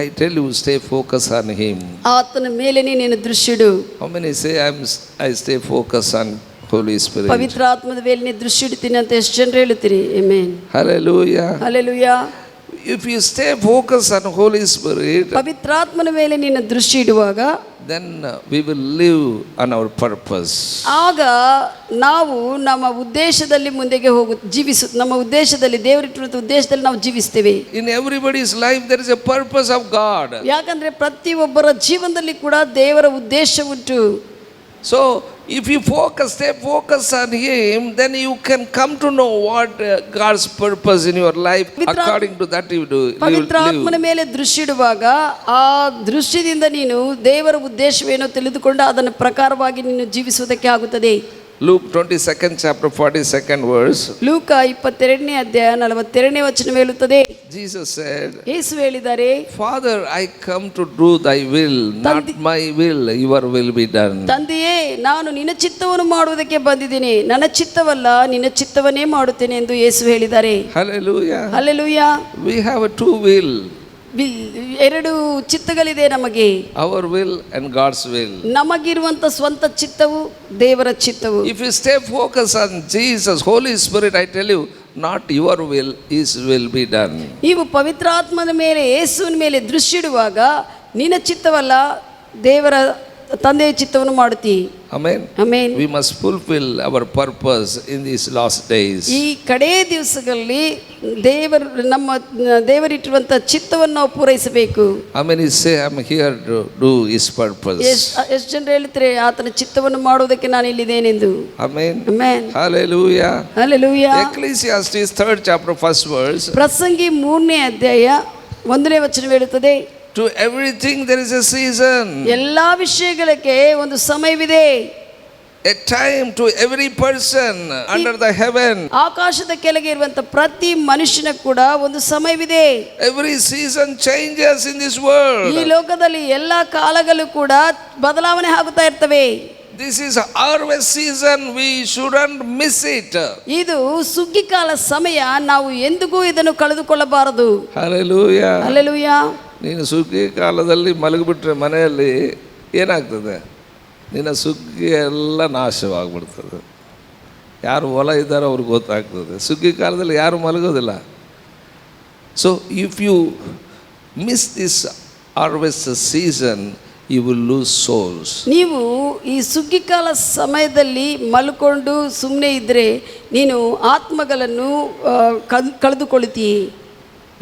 I tell you, stay focused on him. ಆತನ ಮೇಲೆ ನೀನು ದೃಷ್ಟಿಡು. How many say I stay focused on Holy Spirit? ಪವಿತ್ರ ಆತ್ಮದ ಮೇಲೆ ನೀನು ದೃಷ್ಟಿ ಇಡ್ತೀನಿ ಅಂತ ಎಷ್ಟು ಜನರು ಹೇಳುತ್ತೀರಿ? Amen. Hallelujah. Hallelujah. If you stay focused on Holy Spirit, ಪವಿತ್ರಾತ್ಮನ ಮೇಲೆ ನೀನು ದೃಷ್ಟಿ ಇಡುವಾಗ then we will live on our purpose. ಆಗ ನಾವು ನಮ್ಮ ಉದ್ದೇಶದಲ್ಲಿ ಮುಂದೆಗೆ ನಮ್ಮ ಉದ್ದೇಶದಲ್ಲಿ, ದೇವರಿಟ್ಟಿರುವಂಥ ಉದ್ದೇಶದಲ್ಲಿ ನಾವು ಜೀವಿಸ್ತೇವೆ. In everybody's life there is a purpose of God. ಯಾಕಂದ್ರೆ ಪ್ರತಿಯೊಬ್ಬರ ಜೀವನದಲ್ಲಿ ಕೂಡ ದೇವರ ಉದ್ದೇಶ ಉಂಟು. So if you stay focused on him, then you can come to know what God's purpose in your life. According to that you do. ಪವಿತ್ರಾತ್ಮನ ಮೇಲೆ ದೃಷ್ಟಿ ಇಡುವಾಗ ಆ ದೃಷ್ಟಿಯಿಂದ ನೀನು ದೇವರ ಉದ್ದೇಶವೇನೋ ತಿಳಿದುಕೊಂಡು ಅದರ ಪ್ರಕಾರವಾಗಿ ನೀನು ಜೀವಿಸುವುದಕ್ಕೆ ಆಗುತ್ತದೆ. Luke 22nd chapter 42nd verse. ಲೂಕ 22ನೇ ಅಧ್ಯಾಯ 42ನೇ ವಚನ ಹೇಳುತ್ತದೆ. Jesus said, ಯೇಸು ಹೇಳಿದ್ದಾರೆ, Father, I come to do thy will, not my will, your will be done. ತಂದೆಯೇ, ನಾನು ನಿನ್ನ ಚಿತ್ತವನ್ನು ಮಾಡುವುದಕ್ಕೆ ಬಂದಿದ್ದೀನಿ, ನನ್ನ ಚಿತ್ತವಲ್ಲ ನಿನ್ನ ಚಿತ್ತವನ್ನೇ ಮಾಡುತ್ತೇನೆ ಎಂದು ಯೇಸು ಹೇಳಿದ್ದಾರೆ. Hallelujah. Hallelujah. We have a two will. ಎರಡು ಚಿತ್ತಗಳಿದೆ ನಮಗೆ. Our will and God's will. ನಮಗಿರುವಂತ ಸ್ವಂತ ಚಿತ್ತವು, ದೇವರ ಚಿತ್ತವು. If you stay focused on Jesus, Holy Spirit, I tell you, not your will, his will be done. ನೀವು ಪವಿತ್ರಾತ್ಮನ ಮೇಲೆ, ಯೇಸುವಿನ ಮೇಲೆ ದೃಷ್ಟಿ ಇಡುವಾಗ ನಿನ್ನ ಚಿತ್ತವಲ್ಲ ದೇವರ ತಂದೆಯ ಚಿತ್ತವನ್ನು ಮಾಡುತ್ತಿ. Amen. Amen. We must fulfill our purpose in these last days. ಈ ಕಡೇ ದಿವಸಗಳಲ್ಲಿ ನಮ್ಮ ದೇವರಿಟ್ಟಿರುವಂತ ಚಿತ್ತವನ್ನು ನಾವು ಪೂರೈಸಬೇಕು. Amen. He say, I'm here to do his purpose. ಎಷ್ಟು ಜನರು ಹೇಳ್ತಾರೆ ಆತನ ಚಿತ್ತವನ್ನು ಮಾಡುವುದಕ್ಕೆ ನಾನು ಇಲ್ಲಿದ್ದೇನೆಂದು? Amen. Amen. Hallelujah. Hallelujah. Ecclesiastes 3rd chapter 1st verse. ಪ್ರಸಂಗಿ 3ನೇ ಅಧ್ಯಾಯ 1ನೇ ವಚನ ಹೇಳುತ್ತದೆ, To everything there is a season. ಎಲ್ಲಾ ವಿಷಯಗಳಿಗೆ ಒಂದು ಸಮಯವಿದೆ. A time to every person under the heaven. ಆಕಾಶದ ಕೆಳಗೆ ಇರುವಂತ ಪ್ರತಿ ಮನುಷ್ಯನ ಕೂಡ ಒಂದು ಸಮಯವಿದೆ. Every season changes in this world. ಈ ಲೋಕದಲ್ಲಿ ಎಲ್ಲಾ ಕಾಲಗಳು ಕೂಡ ಬದಲಾವಣೆ ಆಗುತ್ತಾ ಇರ್ತವೆ. This is harvest season, we shouldn't miss it. ಇದು ಸುಗ್ಗಿಕಾಲ ಸಮಯ, ನಾವು ಎಂದಿಗೂ ಇದನ್ನು ಕಳೆದುಕೊಳ್ಳಬಾರದು. Hallelujah. ಹಲ್ಲೆಲೂಯಾ. ನೀನು ಸುಗ್ಗಿ ಕಾಲದಲ್ಲಿ ಮಲಗಿಬಿಟ್ರೆ ಮನೆಯಲ್ಲಿ ಏನಾಗ್ತದೆ? ನಿನ್ನ ಸುಗ್ಗಿ ಎಲ್ಲ ನಾಶವಾಗ್ಬಿಡ್ತದೆ. ಯಾರು ಹೊಲ ಇದ್ದಾರೋ ಅವ್ರಿಗೆ ಗೊತ್ತಾಗ್ತದೆ. ಸುಗ್ಗಿ ಕಾಲದಲ್ಲಿ ಯಾರು ಮಲಗೋದಿಲ್ಲ. So if you miss this harvest season, you will lose souls. ನೀವು ಈ ಸುಗ್ಗಿಕಾಲ ಸಮಯದಲ್ಲಿ ಮಲ್ಕೊಂಡು ಸುಮ್ಮನೆ ಇದ್ದರೆ ನೀನು ಆತ್ಮಗಳನ್ನು ಕಳೆದುಕೊಳ್ತೀ.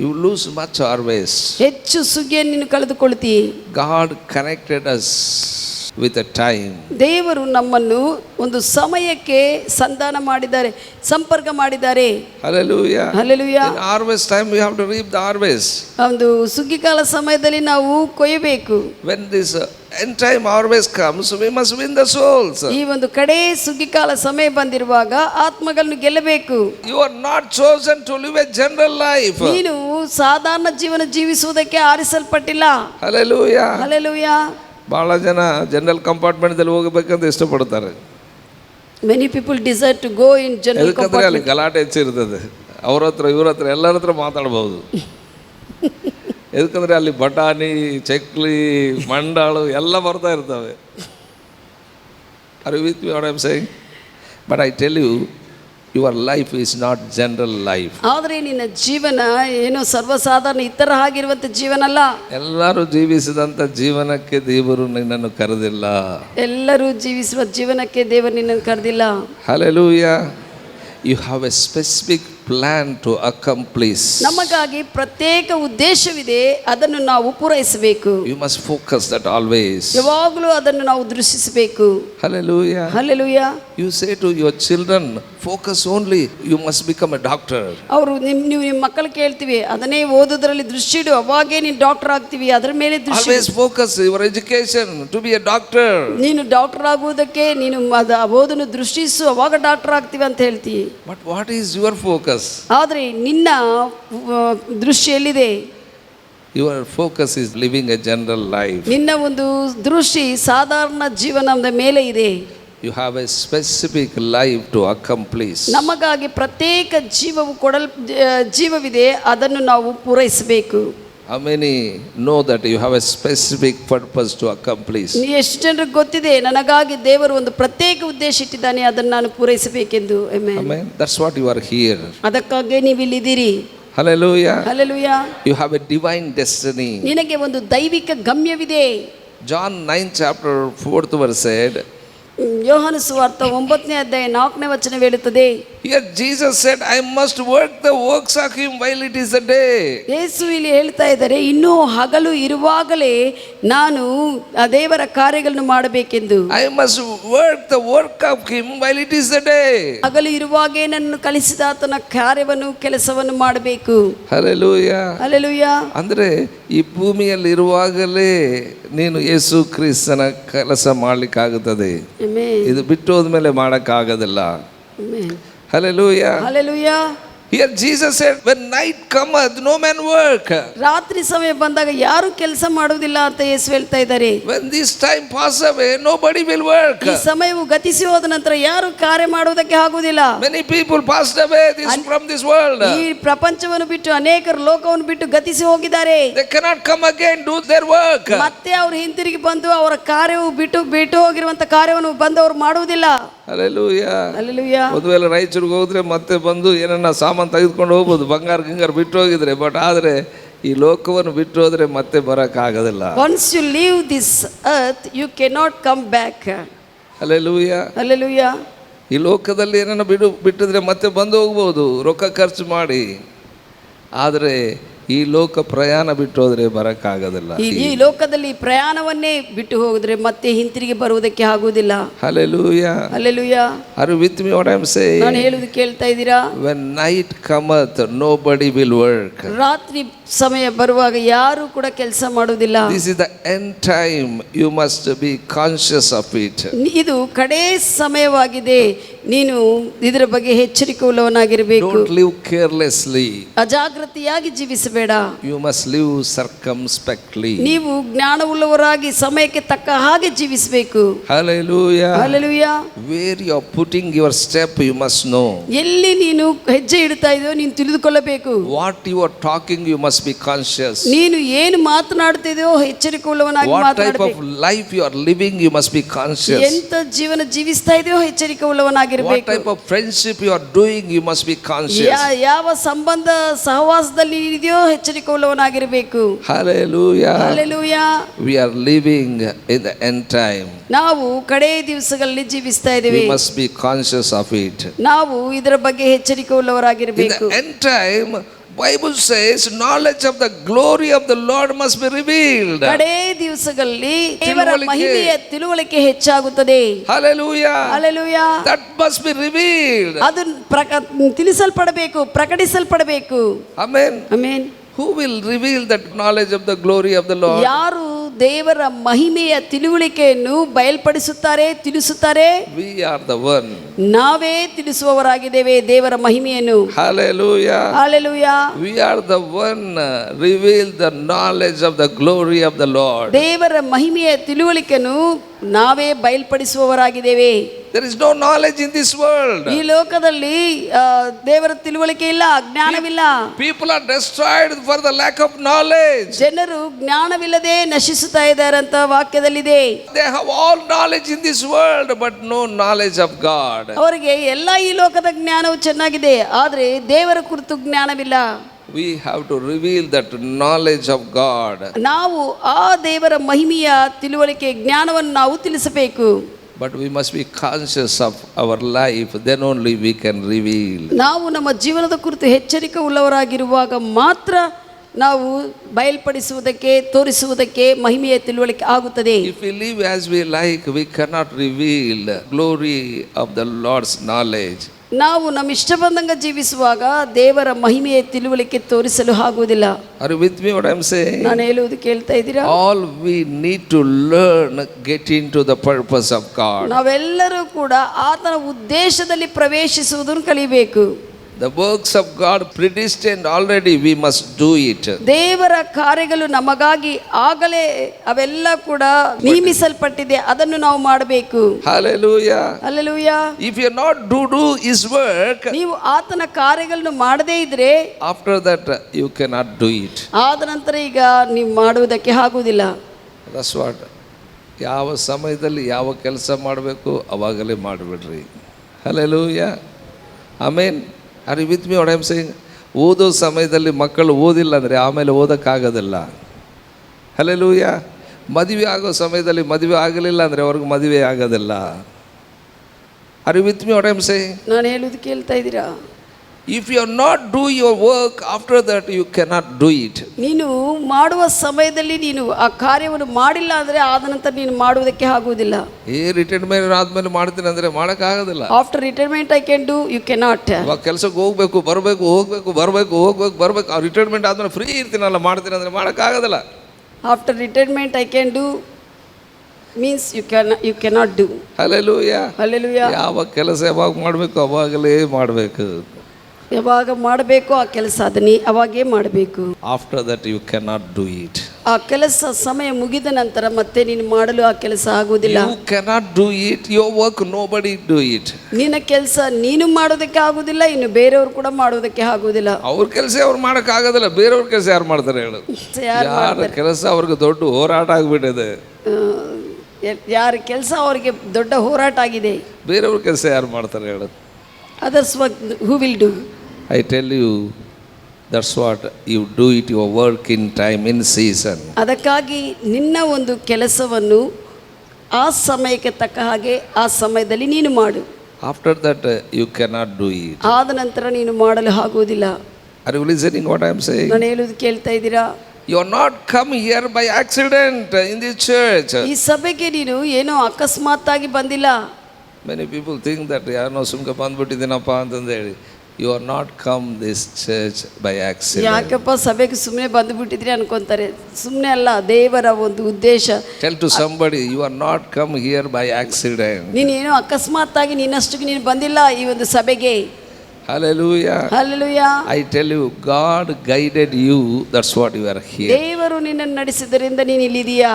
You lose much harvest. ಹೆಚ್ಚು ಸುಗ್ಗಿಯನ್ನು ನೀನು ಕಳೆದುಕೊಳ್ತೀ. God connected us with a time. ದೇವರು ನಮ್ಮನ್ನು ಒಂದು ಸಮಯಕ್ಕೆ ಸಂಧಾನ ಮಾಡಿದ್ದಾರೆ, ಸಂಪರ್ಕ ಮಾಡಿದ್ದಾರೆ. Hallelujah. Hallelujah. In harvest time we have to reap the harvest. ಒಂದು ಸುಗ್ಗಿಕಾಲ ಸಮಯದಲ್ಲಿ ನಾವು ಕೊಯ್ಯಬೇಕು. When this end time harvest comes, we must win the souls. ಈ ಒಂದು ಕಡೆ ಸುಗ್ಗಿಕಾಲ ಸಮಯ ಬಂದಿರುವಾಗ ಆತ್ಮಗಳನ್ನು ಗೆಲ್ಲಬೇಕು. You are not chosen to live a general life. ನೀನು ಸಾಧಾರಣ ಜೀವನ ಜೀವಿಸುವುದಕ್ಕೆ ಆರಿಸಲ್ಪಟ್ಟಿಲ್ಲ. Hallelujah. Hallelujah. ಬಹಳ ಜನ ಜನರಲ್ ಕಂಪಾರ್ಟ್ಮೆಂಟ್ದಲ್ಲಿ ಹೋಗಬೇಕಂತ ಇಷ್ಟಪಡ್ತಾರೆ. Many people desire to go in general compartment. ಅಲ್ಲಿ ಗಲಾಟೆ ಹೆಚ್ಚಿರ್ತದೆ. ಅವ್ರ ಹತ್ರ ಇವ್ರ ಹತ್ರ ಎಲ್ಲರ ಹತ್ರ ಮಾತಾಡ್ಬೋದು. ಎದಕ್ಕಂದ್ರೆ ಅಲ್ಲಿ ಬಟಾಣಿ, ಚಕ್ಲಿ, ಮಂಡಾಳು ಎಲ್ಲ ಬರ್ತಾ ಇರ್ತವೆ. Are you with me what I am saying? But I tell you, your life is not general life. ಆದರೆ ನಿನ್ನ ಜೀವನ ಏನೋ ಸರ್ವಸಾಧಾರಣ ಇತರ ಆಗಿರುವಂಥ ಜೀವನ ಅಲ್ಲ. ಎಲ್ಲರೂ ಜೀವಿಸಿದಂಥ ಜೀವನಕ್ಕೆ ದೇವರು ನಿನ್ನನ್ನು ಕರೆದಿಲ್ಲ. ಎಲ್ಲರೂ ಜೀವಿಸುವ ಜೀವನಕ್ಕೆ ದೇವರು ನಿನ್ನನ್ನು ಕರೆದಿಲ್ಲ. Hallelujah. You have a specific plan to accomplish. ನಮಗಾಗಿ ಪ್ರತ್ಯೇಕ ಉದ್ದೇಶವಿದೆ, ಅದನ್ನು ನಾವು ಪೂರೈಸಬೇಕು. You must focus that always. ಯಾವಾಗಲೂ ಅದನ್ನು ನಾವು ದೃಷ್ಟಿಸಬೇಕು. Hallelujah. Hallelujah. You say to your children, focus only, you must become a doctor. ಅವರು ನೀವು ನಿಮ್ಮ ಮಕ್ಕಳು ಕೇಳ್ತೀವಿ, ಅದನ್ನೇ ಓದೋದ್ರಲ್ಲಿ ದೃಷ್ಟಿ ಇಡು, ಅವಾಗೇ ನೀನು ಡಾಕ್ಟರ್ ಆಗ್ತೀವಿ, ಅದರ ಮೇಲೆ ದೃಷ್ಟಿ. Always focus your education to be a doctor. ನೀನು ಡಾಕ್ಟರ್ ಆಗುವುದಕ್ಕೆ ನೀನು ಓದನ್ನು ದೃಷ್ಟಿಸು, ಅವಾಗ ಡಾಕ್ಟರ್ ಆಗ್ತೀವಿ ಅಂತ ಹೇಳ್ತೀವಿ. But what is your focus? ಆದರೆ ನಿನ್ನ ದೃಷ್ಟಿ ಎಲ್ಲಿದೆ? Your focus is living a general life. ನಿನ್ನ ಒಂದು ದೃಷ್ಟಿ ಸಾಧಾರಣ ಜೀವನದ ಮೇಲೆ ಇದೆ. You have a specific life to accomplish. ನಮಗಾಗಿ ಪ್ರತ್ಯೇಕ ಜೀವವಿದೆ, ಅದನ್ನು ನಾವು ಪೂರೈಸಬೇಕು. How many know that you have a specific purpose to accomplish? ಎಷ್ಟು ಜನರಿಗೆ ಗೊತ್ತಿದೆ ನನಗಾಗಿ ದೇವರು ಒಂದು ಪ್ರತ್ಯೇಕ ಉದ್ದೇಶ ಇಟ್ಟಿದ್ದಾನೆ, ಅದನ್ನು ನಾನು ಪೂರೈಸಬೇಕೆಂದು. Amen. That's what you are here. ಅದಕ್ಕಾಗಿ ನೀವು ಇಲ್ಲಿದ್ದೀರಿ. Hallelujah. Hallelujah. You have a divine destiny. ನಿನಗೆ ಒಂದು ದೈವಿಕ ಗಮ್ಯವಿದೆ. John 9 chapter 4th verse said, ಯೋಹಾನ ಸುವಾರ್ತೆ 9ನೇ ಅಧ್ಯಾಯ 4ನೇ ವಚನ ಹೇಳುತ್ತದೆ. here Jesus said, I must work the works of him while it is the day. ಯೇಸು ಇಲ್ಲಿ ಹೇಳ್ತಾ ಇದ್ದಾರೆ, ಇನ್ನೂ ಹಗಲು ಇರುವಾಗಲೇ ನಾನು ಆ ದೇವರ ಕಾರ್ಯಗಳನ್ನು ಮಾಡಬೇಕೆಂದು. I must work the work of him while it is the day. ಹಗಲು ಇರುವಾಗೇ ನನ್ನನ್ನು ಕಳಿಸಿದ ಆತನ ಕಾರ್ಯವನ್ನು ಕೆಲಸವನ್ನು ಮಾಡಬೇಕು. Hallelujah. ಹಲ್ಲೆಲೂಯಾ. ಅಂದರೆ ಈ ಭೂಮಿಯಲ್ಲಿ ಇರುವಾಗಲೇ ನೀನು ಯೇಸು ಕ್ರಿಸ್ತನ ಕೆಲಸ ಮಾಡಲಿಕ್ಕಾಗುತ್ತದೆ. ಇದು ಬಿಟ್ಟು ಹೋದ್ಮೇಲೆ ಮಾಡೋಕ್ಕಾಗೋದಿಲ್ಲ. Hallelujah. Hallelujah. Here Jesus said, when night cometh, no man work. ರಾತ್ರಿ ಸಮಯ ಬಂದಾಗ ಯಾರು ಕೆಲಸ ಮಾಡುವುದಿಲ್ಲ ಅಂತ ಯೇಸು ಹೇಳ್ತಾ ಇದ್ದಾರೆ. When this time pass away, nobody will work. ಈ ಸಮಯವು ಗತಿಸಿ ಹೋದ ನಂತರ ಯಾರು ಕಾರ್ಯ ಮಾಡುವುದಕ್ಕೆ ಆಗುವುದಿಲ್ಲ. Many people passed away from this world. ಈ ಪ್ರಪಂಚವನ್ನು ಬಿಟ್ಟು ಅನೇಕರು ಲೋಕವನ್ನು ಬಿಟ್ಟು ಗತಿಸಿ ಹೋಗಿದ್ದಾರೆ. They cannot come again do their work. ಮತ್ತೆ ಅವರು ಹಿಂತಿರುಗಿ ಬಂದು ಅವರ ಕಾರ್ಯವು ಬಿಟ್ಟು ಹೋಗಿರುವಂತ ಕಾರ್ಯವನ್ನು ಬಂದು ಅವರು ಮಾಡುವುದಿಲ್ಲ. Hallelujah. ಹಲ್ಲೆಲೂಯಾ. ಒಂದು ವೇಳೆ ರಾಯಚೂರಿಗೆ ಹೋದ್ರೆ ಮತ್ತೆ ಬಂದು ಏನನ್ನ ಸಾಮಾನು ತೆಗೆದುಕೊಂಡು ಹೋಗ್ಬೋದು, ಬಂಗಾರ ಗಿಂಗಾರ ಬಿಟ್ಟು ಹೋಗಿದ್ರೆ. ಬಟ್ ಆದರೆ ಈ ಲೋಕವನ್ನು ಬಿಟ್ಟು ಹೋದ್ರೆ ಮತ್ತೆ ಬರೋಕ್ಕಾಗೋದಿಲ್ಲ. Once you leave this earth, you cannot come back. Hallelujah. Hallelujah. ಈ ಲೋಕದಲ್ಲಿ ಏನನ್ನ ಬಿಟ್ಟಿದ್ರೆ ಮತ್ತೆ ಬಂದು ಹೋಗ್ಬೋದು ರೊಕ್ಕ ಖರ್ಚು ಮಾಡಿ. ಆದರೆ ಈ ಲೋಕ ಪ್ರಯಾಣ ಬಿಟ್ಟು ಹೋದ್ರೆ ಬರೋಕ್ಕಾಗೋದಿಲ್ಲ. ಈ ಲೋಕದಲ್ಲಿ ಪ್ರಯಾಣವನ್ನೇ ಬಿಟ್ಟು ಹೋಗಿದ್ರೆ ಮತ್ತೆ ಹಿಂತಿರುಗಿ ಬರುವುದಕ್ಕೆ ಆಗುವುದಿಲ್ಲ. Hallelujah. Hallelujah. Are you with me what I am saying? ನಾನು ಹೇಳುವುದು ಕೇಳ್ತಾ ಇದ್ದೀರಾ? When night cometh, nobody will work. ರಾತ್ರಿ ಸಮಯ ಬರುವಾಗ ಯಾರು ಕೂಡ ಕೆಲಸ ಮಾಡುವುದಿಲ್ಲ. This is the end time. You must be conscious of it. ಇದು ಕಡೆ ಸಮಯವಾಗಿದೆ, ನೀನು ಇದರ ಬಗ್ಗೆ ಎಚ್ಚರಿಕೆ ಉಳ್ಳವನಾಗಿರಬೇಕು. Don't live carelessly. ಅಜಾಗೃತಿಯಾಗಿ ಜೀವಿಸಬೇಡ. You must live circumspectly. ನೀವು ಜ್ಞಾನವುಳ್ಳವರಾಗಿ ಸಮಯಕ್ಕೆ ತಕ್ಕ ಹಾಗೆ ಜೀವಿಸಬೇಕು. Hallelujah. Hallelujah. Where you are putting your step, you must know. ಎಲ್ಲಿ ನೀನು ಹೆಜ್ಜೆ ಇಡ್ತಾ ಇದೆಯೋ ನೀನು ತಿಳಿದುಕೊಳ್ಳಬೇಕು. What you are talking, you must be conscious. ನೀನು ಏನು ಮಾತನಾಡ್ತಿದೆಯೋ ಎಚ್ಚರಿಕೆ ಉಳ್ಳವನಾಗಿ What type ಮಾತನಾಡಬೇಕು. of life you are living, you must be conscious. ಎಂತ ಜೀವನ ಜೀವಿಸ್ತಾ ಇದೆಯೋ ಎಚ್ಚರಿಕೆ ಉಳ್ಳವನಾಗಿರಬೇಕು. What type of friendship you are doing, you must be conscious. ಯಾವ ಸಂಬಂಧ ಸಹವಾಸದಲ್ಲಿ ಇದೆಯೋ ಎಚ್ಚರಿಕೆ ಉಳ್ಳವನಾಗಿರಬೇಕು. Hallelujah. Hallelujah. We are living in the end time. ನಾವು ಕಡೆ ದಿವಸಗಳಲ್ಲಿ ಜೀವಿಸ್ತಾ We ಇದ್ದೇವೆ. must be conscious of it. ನಾವು ಇದರ ಬಗ್ಗೆ ಎಚ್ಚರಿಕೆ In ಉಳ್ಳವರಾಗಿರಬೇಕು. the end time, Bible says knowledge of the glory of the Lord must be revealed. ಕಡೆ ದಿವಸಗಳಲ್ಲಿ ದೇವರ ತಿಳುವಳಿಕೆ. ಮಹಿಮೆಯ ತಿಳುವಳಿಕೆ ಹೆಚ್ಚಾಗುತ್ತದೆ. Hallelujah. Hallelujah. That must be revealed. ಅದು ತಿಳಿಸಲ್ಪಡಬೇಕು, ಪ್ರಕಟಿಸಲ್ಪಡಬೇಕು. Amen. Amen. Who will reveal that knowledge of the glory of the Lord? ಯಾರು ದೇವರ ಮಹಿಮೆಯ ತಿಳುವಳಿಕೆಯನ್ನು ಬಯಲ್ಪಡಿಸುತ್ತಾರೆ, ತಿಳಿಸುತ್ತಾರೆ? We are the one. ನಾವೇ ತಿಳಿಸುವವರಾಗಿದ್ದೇವೆ ದೇವರ ಮಹಿಮೆಯನ್ನು. Hallelujah. Hallelujah. We are the one reveal the knowledge of the glory of the Lord. ದೇವರ ಮಹಿಮೆಯ ತಿಳುವಳಿಕೆಯನ್ನು ನಾವೇ ಬಯಲ್ಪಡಿಸುವವರಾಗಿದ್ದೇವೆ. There is no knowledge in this world. ಈ ಲೋಕದಲ್ಲಿ ದೇವರ ತಿಳುವಳಿಕೆ ಇಲ್ಲ, ಜ್ಞಾನವಿಲ್ಲ. People are destroyed for the lack of knowledge. ಜನರು ಜ್ಞಾನವಿಲ್ಲದೆ ನಶಿಸುತ್ತಾ ಇದ್ದಾರೆ ಅಂತ ವಾಕ್ಯದಲ್ಲಿದೆ. They have all knowledge in this world but no knowledge of God. ಅವರಿಗೆ ಎಲ್ಲ ಈ ಲೋಕದ ಜ್ಞಾನವು ಚೆನ್ನಾಗಿದೆ, ಆದರೆ ದೇವರ ಕುರಿತು ಜ್ಞಾನವಿಲ್ಲ. We have to reveal that knowledge of God. ನಾವು ಆ ದೇವರ ಮಹಿಮೆಯ ತಿಳುವಳಿಕೆ ಜ್ಞಾನವನ್ನು ನಾವು ತಿಳಿಸಬೇಕು. But we must be conscious of our life, then only we can reveal. ನಾವು ನಮ್ಮ ಜೀವನದ ಕುರಿತು ಎಚ್ಚರಿಕೆ ಉಳ್ಳವರಾಗಿರುವಾಗ ಮಾತ್ರ ನಾವು ಬಯಲ್ಪಡಿಸುವುದಕ್ಕೆ, ತೋರಿಸುವುದಕ್ಕೆ ಮಹಿಮೆಯ ತಿಳುವಳಿಕೆ ಆಗುತ್ತದೆ. If we live as we like, we cannot reveal the glory of the Lord's knowledge. ನಾವು ನಮ್ಮ ಇಷ್ಟ ಬಂದಂಗ ಜೀವಿಸುವಾಗ ದೇವರ ಮಹಿಮೆಯ ತಿಳುವಳಿಕೆ ತೋರಿಸಲು ಆಗುವುದಿಲ್ಲ. Are you with me what I'm saying? ನಾನು ಹೇಳುವುದು ಕೇಳ್ತಾ ಇದ್ದೀರಾ? All we need to learn, get into the purpose of God. ನಾವೆಲ್ಲರೂ ಕೂಡ ಆತನ ಉದ್ದೇಶದಲ್ಲಿ ಪ್ರವೇಶಿಸುವುದನ್ನು ಕಲಿಬೇಕು. The works of God predestined already, we must do it. ದೇವರ ಕಾರ್ಯಗಳು ನಮಗಾಗಿ ಆಗಲೇ ಅವೆಲ್ಲ ಕೂಡ ನೇಮಿಸಲ್ಪಟ್ಟಿದೆ, ಅದನ್ನು ನಾವು ಮಾಡಬೇಕು. Hallelujah. Hallelujah. If you not do his work, ನೀವು ಆತನ ಕಾರ್ಯಗಳನ್ನು ಮಾಡದೇ ಇದ್ರೆ after that you cannot do it. ಆದ ನಂತರ ಈಗ ನೀವು ಮಾಡುವುದಕ್ಕೆ ಆಗುವುದಿಲ್ಲ. That's what. ಯಾವ ಸಮಯದಲ್ಲಿ ಯಾವ ಕೆಲಸ ಮಾಡಬೇಕು ಅವಾಗಲೇ ಮಾಡಿಬಿಡ್ರಿ. Hallelujah. Amen. Are you with me what I'm saying? ಓದೋ ಸಮಯದಲ್ಲಿ ಮಕ್ಕಳು ಓದಿಲ್ಲ ಅಂದರೆ ಆಮೇಲೆ ಓದೋಕ್ಕಾಗೋದಿಲ್ಲ. Hallelujah. ಮದುವೆ ಆಗೋ ಸಮಯದಲ್ಲಿ ಮದುವೆ ಆಗಲಿಲ್ಲ ಅಂದರೆ ಅವ್ರಿಗೆ ಮದುವೆ ಆಗೋದಿಲ್ಲ. Are you with me what I'm saying? ನಾನು ಹೇಳುವುದು ಕೇಳ್ತಾ ಇದ್ದೀರಾ? If you are not do your work, after that you cannot do it. ನೀನು ಮಾಡುವ ಸಮಯದಲ್ಲಿ ನೀನು ಆ ಕಾರ್ಯವನ್ನು ಮಾಡಿಲ್ಲ ಅಂದರೆ ಆದ ನಂತರ ನೀನು ಮಾಡುವುದಕ್ಕೆ ಆಗುವುದಿಲ್ಲ. ರಿಟೈರ್ಮೆಂಟ್ ಆದ್ಮೇಲೆ ಮಾಡ್ತೀನಿ ಅಂದರೆ ಮಾಡೋಕ್ಕಾಗೋದಿಲ್ಲ. After retirement I can do, you cannot. ಇವಾಗ ಕೆಲಸಕ್ಕೆ ಹೋಗ್ಬೇಕು ಬರಬೇಕು ಆ ರಿಟೈರ್ಮೆಂಟ್ ಆದ್ಮೇಲೆ ಫ್ರೀ ಇರ್ತೀನಲ್ಲ ಮಾಡ್ತೀನಿ ಅಂದರೆ ಮಾಡೋಕ್ಕಾಗೋದಿಲ್ಲ. After retirement I can do means you cannot do. Hallelujah. Hallelujah. ಯಾವ ಕೆಲಸ ಯಾವಾಗ ಮಾಡಬೇಕು ಅವಾಗಲೇ ಮಾಡಬೇಕು. ಯಾವಾಗ ಮಾಡಬೇಕು ಆ ಕೆಲಸ ಅದನ್ನೇ ಅವಾಗೇ ಮಾಡಬೇಕು. After that you cannot do it. ಆ ಕೆಲಸ ಸಮಯ ಮುಗಿದ ನಂತರ ಮತ್ತೆ ನೀನು ಮಾಡಲು ಆ ಕೆಲಸ ಆಗುವುದಿಲ್ಲ. You cannot do it. Your work nobody do it. ನಿನ್ನ ಕೆಲಸ ನೀನು ಮಾಡೋದಕ್ಕೆ ಆಗುವುದಿಲ್ಲ, ಇನ್ನು ಬೇರೆಯವರು ಕೂಡ ಮಾಡೋದಕ್ಕೆ ಆಗುವುದಿಲ್ಲ. ಅವ್ರ ಕೆಲಸ ಅವ್ರು ಮಾಡೋಕ್ಕಾಗೋದಿಲ್ಲ, ಬೇರೆಯವ್ರ ಕೆಲಸ ಯಾರು ಮಾಡ್ತಾರೆ ಹೇಳು? ಯಾರ ಕೆಲಸ ಅವ್ರಿಗೆ ದೊಡ್ಡ ಹೋರಾಟ ಆಗಿಬಿಟ್ಟಿದೆ. ಯಾರ ಕೆಲಸ ಅವರಿಗೆ ದೊಡ್ಡ ಹೋರಾಟ ಆಗಿದೆ, ಬೇರೆಯವ್ರ ಕೆಲಸ ಯಾರು ಮಾಡ್ತಾರೆ ಹೇಳು? Others work who will do. I tell you, that's what you do it, your work in time, in season. ಅದಕ್ಕಾಗಿ ನಿನ್ನ ಒಂದು ಕೆಲಸವನ್ನು ಆ ಸಮಯಕ್ಕೆ ತಕ್ಕ ಹಾಗೆ ಆ ಸಮಯದಲ್ಲಿ ನೀನು ಮಾಡು. After that you cannot do it. ಆದ ನಂತರ ನೀನು ಮಾಡಲು ಆಗುವುದಿಲ್ಲ. Are you listening what I am saying? ನಾನು ಹೇಳುವುದು ಕೇಳ್ತಾ ಇದ್ದೀರಾ? You are not come here by accident in this church. ಈ ಸಭೆಗೆ ನೀನು ಏನೋ ಅಕಸ್ಮಾತ್ತಾಗಿ ಬಂದಿಲ್ಲ. Many people think that ಯಾರನೋ ಸುಮ್ಕೆ ಬಂದ್ಬಿಟ್ಟಿದ್ದೀನಪ್ಪ ಅಂತಂದು ಹೇಳಿ. You are not come this church by accident. ಯಾಕಪ್ಪ ಸಭೆಗೆ ಸುಮ್ಮನೆ ಬಂದುಬಿಟ್ಟಿದ್ರಿ ಅನ್ಕೊಂತಾರೆ. ಸುಮ್ಮನೆ ಅಲ್ಲ, ದೇವರ ಒಂದು ಉದ್ದೇಶ. Tell to somebody, you are not come here by accident. ನೀನೇನೋ ಅಕಸ್ಮಾತ್ತಾಗಿ ನಿನ್ನಷ್ಟಕ್ಕೆ ನೀನು ಬಂದಿಲ್ಲ ಈ ಒಂದು ಸಭೆಗೆ. Hallelujah. Hallelujah. I tell you, God guided you, that's what you are here. ದೇವರು ನಿನ್ನನ್ನು ನಡೆಸಿದ್ದರಿಂದ ನೀನು ಇಲ್ಲಿದೀಯಾ.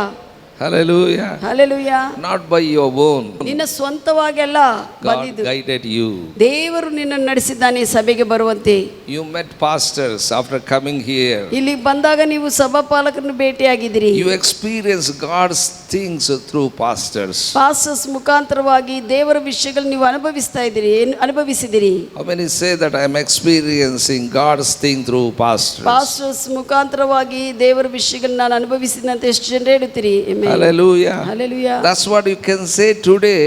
Hallelujah. Hallelujah. Not by your own. ನಿನ್ನ ಸ್ವಂತವಾಗಿ ಅಲ್ಲ ಬಂದಿದ್ದು. God guided you. ದೇವರು ನಿನ್ನನ್ನು ನಡೆಸಿದ್ದಾನೆ ಸಭೆಗೆ ಬರುವಂತೆ. You met pastors after coming here. ಇಲ್ಲಿ ಬಂದಾಗ ನೀವು ಸಭಾಪಾಲಕರನ್ನು ಭೇಟಿಯಾಗಿದ್ದೀರಿ. You experienced God's things through pastors. Pastors ಮುಖಾಂತರವಾಗಿ ದೇವರ ವಿಷಯಗಳು ನೀವು ಅನುಭವಿಸಿದಿರಿ. How many say that I am experiencing God's thing through pastors? Pastors ಮುಖಾಂತರವಾಗಿ ದೇವರ ವಿಷಯಗಳನ್ನ ನಾನು ಅನುಭವಿಸಿದಂತೆ ಎಷ್ಟು ಜನರು ಹೇಳುತ್ತೀರಿ? Hallelujah. Hallelujah. That's what you can say today.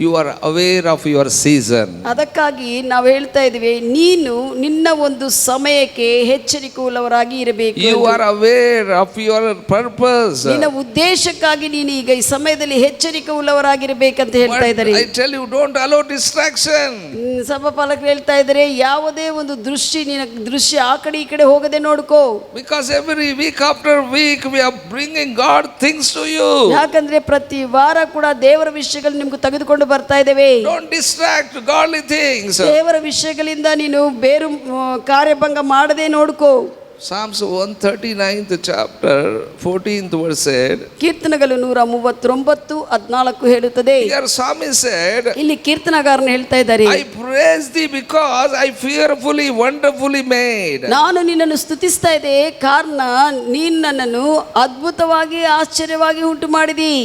You are aware of your season. ಅದಕ್ಕಾಗಿ ನಾವು ಹೇಳ್ತಾ ಇದ್ದೀವಿ, ನೀನು ನಿನ್ನ ಒಂದು ಸಮಯಕ್ಕೆ ಎಚ್ಚರಿಕೆ ಉಳ್ಳವರಾಗಿ ಇರಬೇಕು. You are aware of your purpose. ನಿನ್ನ ಉದ್ದೇಶಕ್ಕಾಗಿ ನೀನು ಈಗ ಈ ಸಮಯದಲ್ಲಿ ಎಚ್ಚರಿಕೆ ಉಳ್ಳವರಾಗಿರಬೇಕಂತ ಹೇಳ್ತಾ ಇದ್ದಾರೆ. I tell you, don't allow distraction. ಸಭಾಪಾಲಕರು ಹೇಳ್ತಾ ಇದ್ದಾರೆ, ಯಾವುದೇ ಒಂದು ದೃಶ್ಯ ಆ ಕಡೆ ಈ ಕಡೆ ಹೋಗದೆ ನೋಡ್ಕೋ. Because every week after week we are bringing God things to you. ಯಾಕಂದ್ರೆ ಪ್ರತಿ ವಾರ ಕೂಡ ದೇವರ ವಿಷಯಗಳು ನಿಮ್ಗೆ ತೆಗೆದುಕೊಂಡು ಬರ್ತಾ ಇದ್ದೇವೆ. Don't distract godly things. ದೇವರ ವಿಷಯಗಳಿಂದ ನೀನು ಬೇರು ಕಾರ್ಯಭಂಗ ಮಾಡದೆ ನೋಡ್ಕೋ. Psalms 139th chapter 14th verse said. ಕೀರ್ತನೆಗಳು 139:14 ಹೇಳುತ್ತದೆ. Here psalmist said. ಇಲ್ಲಿ ಕೀರ್ತನಗಾರನು ಹೇಳ್ತಾ ಇದ್ದಾರೆ, I praise thee because I fearfully wonderfully made. ನಾನು ನಿನ್ನನ್ನು ಸ್ತುತಿಸ್ತಾ ಇದ್ದೆ ಕಾರಣ ನೀನು ನನ್ನನ್ನು ಅದ್ಭುತವಾಗಿ ಆಶ್ಚರ್ಯವಾಗಿ ಉಂಟು ಮಾಡಿದಿ.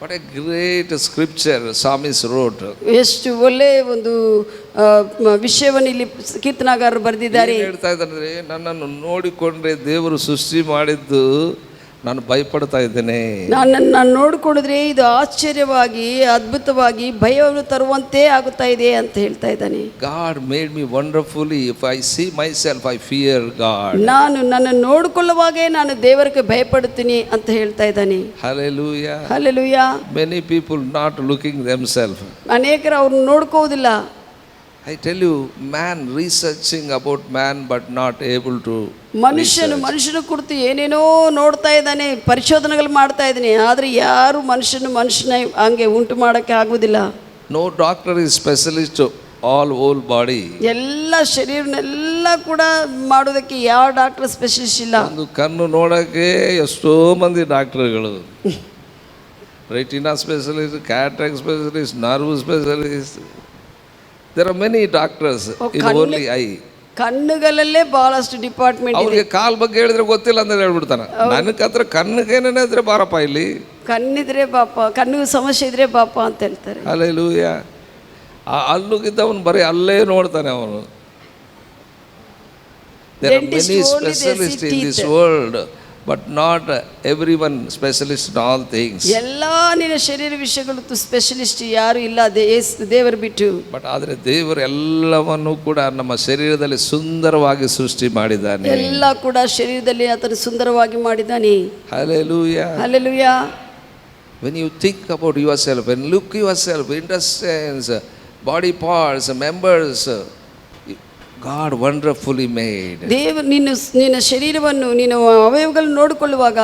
What a great scripture psalmist wrote. ಎಷ್ಟು ಒಳ್ಳೆ ಒಂದು ವಿಷಯವನ್ನು ಇಲ್ಲಿ ಕೀರ್ತನಗಾರರು ಬರೆದಿದ್ದಾರೆ. ಹೇಳ್ತಾ ಇದ್ದಾರೆ, ನನ್ನನ್ನು ನೋಡಿಕೊಂಡ್ರೆ ದೇವರು ಸೃಷ್ಟಿ ಮಾಡಿದ್ದು ನಾನು ಭಯಪಡ್ತಾ ಇದ್ದೇನೆ. ನಾನು ನೋಡಿಕೊಂಡಿದ್ರೆ ಇದು ಆಶ್ಚರ್ಯವಾಗಿ ಅದ್ಭುತವಾಗಿ ಭಯವನ್ನು ತರುವಂತೆ ಆಗುತ್ತಾ ಇದೆ ಅಂತ ಹೇಳ್ತಾ ಇದ್ದಾನೆ. God made me wonderfully. If I see myself, I fear God. ನಾನು ನನ್ನ ನೋಡಿಕೊಳ್ಳುವಾಗೆ ನಾನು ದೇವರಿಗೆ ಭಯಪಡುತ್ತೀನಿ ಅಂತ ಹೇಳ್ತಾ ಇದ್ದಾನೆ. Hallelujah. Hallelujah. Many people not looking themselves. ಅನೇಕರು ಅವ್ರನ್ನ ನೋಡ್ಕೋದಿಲ್ಲ. I tell you, man researching about man but not able to. ಮನುಷ್ಯನ ಕುರಿತು ಏನೇನೋ ನೋಡ್ತಾ ಇದ್ದಾನೆ, ಪರಿಶೋಧನೆಗಳು ಮಾಡ್ತಾ ಇದ್ದಾನೆ, ಆದರೆ ಯಾರು ಮನುಷ್ಯನ ಹಂಗೆ ಉಂಟು ಮಾಡೋಕ್ಕೆ ಆಗುವುದಿಲ್ಲ. No doctor is specialist to all whole body. ಎಲ್ಲ ಶರೀರನೆಲ್ಲ ಕೂಡ ಮಾಡೋದಕ್ಕೆ ಯಾವ ಡಾಕ್ಟರ್ ಸ್ಪೆಷಲಿಸ್ಟ್ ಇಲ್ಲ. ಒಂದು ಕಣ್ಣು ನೋಡೋಕ್ಕೆ ಎಷ್ಟೋ ಮಂದಿ ಡಾಕ್ಟರ್ಗಳು. Retina specialist, cataract specialist, nerve specialist. There are many doctors in only eye. ಕಣ್ಣುಗಳಲ್ಲೇ ಬಹಳಷ್ಟು ಡಿಪಾರ್ಟ್ಮೆಂಟ್ ಇದೆ. ಅವ್ರಿಗೆ ಕಾಲ್ ಬಗ್ಗೆ ಹೇಳಿದ್ರೆ ಗೊತ್ತಿಲ್ಲ ಅಂತ ಹೇಳ್ಬಿಡ್ತಾನೆ. ನನಗೆ ಹತ್ರ ಕಣ್ಣಿಗೇನೇ ಇದ್ರೆ ಬಾರಪ್ಪ ಇಲ್ಲಿ. ಕಣ್ಣಿದ್ರೆ ಬಾಪ, ಕಣ್ಣಿಗೆ ಸಮಸ್ಯೆ ಇದ್ರೆ ಬಾಪ ಅಂತ ಹೇಳ್ತಾರೆ. ಹಲ್ಲೆಲೂಯಾ. ಆ ಅಲ್ಲುಗಿದ್ದವನು ಬರೀ ಅಲ್ಲೇ ನೋಡ್ತಾನೆ ಅವನು. There are many specialists in this world, but not everyone specialist in all things. ಎಲ್ಲ ನಿನ್ನ ಶರೀರ ವಿಷಯಗಳು ಸ್ಪೆಷಲಿಸ್ಟ್ ಯಾರು ಇಲ್ಲ ದೇವರು ಬಿಟ್ಟು. ಬಟ್ ಆದರೆ ದೇವರು ಎಲ್ಲವನ್ನು ಕೂಡ ನಮ್ಮ ಶರೀರದಲ್ಲಿ ಸುಂದರವಾಗಿ ಸೃಷ್ಟಿ ಮಾಡಿದ್ದಾನೆ. ಎಲ್ಲ ಕೂಡ ಶರೀರದಲ್ಲಿ ಆತನು ಸುಂದರವಾಗಿ ಮಾಡಿದ್ದಾನೆ. Hallelujah. Hallelujah. When you think about yourself and look yourself, intestines, body parts, members, God wonderfully made. ದೇವರು ನಿನ್ನ ಶರೀರವನ್ನು ನೀನು ಅವಯವಗಳನ್ನು ನೋಡಿಕೊಳ್ಳುವಾಗ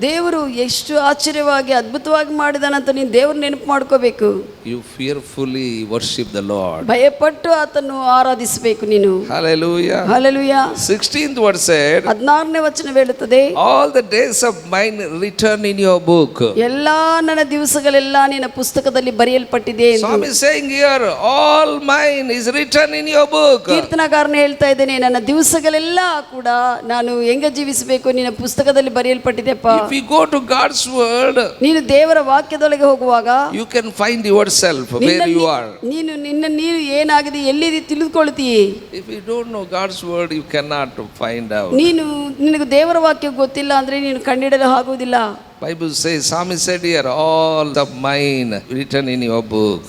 ದೇವರು ಎಷ್ಟು ಆಶ್ಚರ್ಯವಾಗಿ ಅದ್ಭುತವಾಗಿ ಮಾಡಿದಾನಂತ ನೀನು ದೇವ್ರ ನೆನಪು ಮಾಡ್ಕೋಬೇಕು. You fearfully worship the Lord. ಭಯಪಟ್ಟು ಆತನ್ನು ಆರಾಧಿಸಬೇಕು ನೀನು. Hallelujah. Hallelujah. 16th verse said, 16ನೇ ವಚನ ಹೇಳುತ್ತದೆ, all the days of mine written in your book. ಎಲ್ಲಾ ನನ್ನ ದಿವಸಗಳೆಲ್ಲ ನಿನ್ನ ಪುಸ್ತಕದಲ್ಲಿ ಬರೆಯಲ್ಪಟ್ಟಿದೆ ಎಂದು. Psalm is saying here, all mine is written in your book. ಕೀರ್ತನಕಾರನು ಹೇಳ್ತಾ ಇದ್ದೇನೆ, ನನ್ನ ದಿವಸಗಳೆಲ್ಲ ಕೂಡ ನಾನು ಹೆಂಗೆ ಜೀವಿಸಬೇಕು ನಿನ್ನ ಪುಸ್ತಕದಲ್ಲಿ ಬರೆಯಲ್ಪಟ್ಟಿದೆಪ್ಪ. If you go to God's word, ನೀನು ದೇವರ ವಾಕ್ಯದೊಳಗೆ ಹೋಗುವಾಗ you can find yourself where you are. ನೀನು ಏನಾಗಿದೆ ಎಲ್ಲಿದೆ ತಿಳಿದುಕೊಳ್ತೀಯ. If you don't know God's word, you cannot find out. ನಿನಗೆ ದೇವರ ವಾಕ್ಯ ಗೊತ್ತಿಲ್ಲ ಅಂದ್ರೆ ನೀನು ಕಂಡಿಡಲು ಆಗುವುದಿಲ್ಲ. Bible says, Psalmist said here, all of mine written in your book.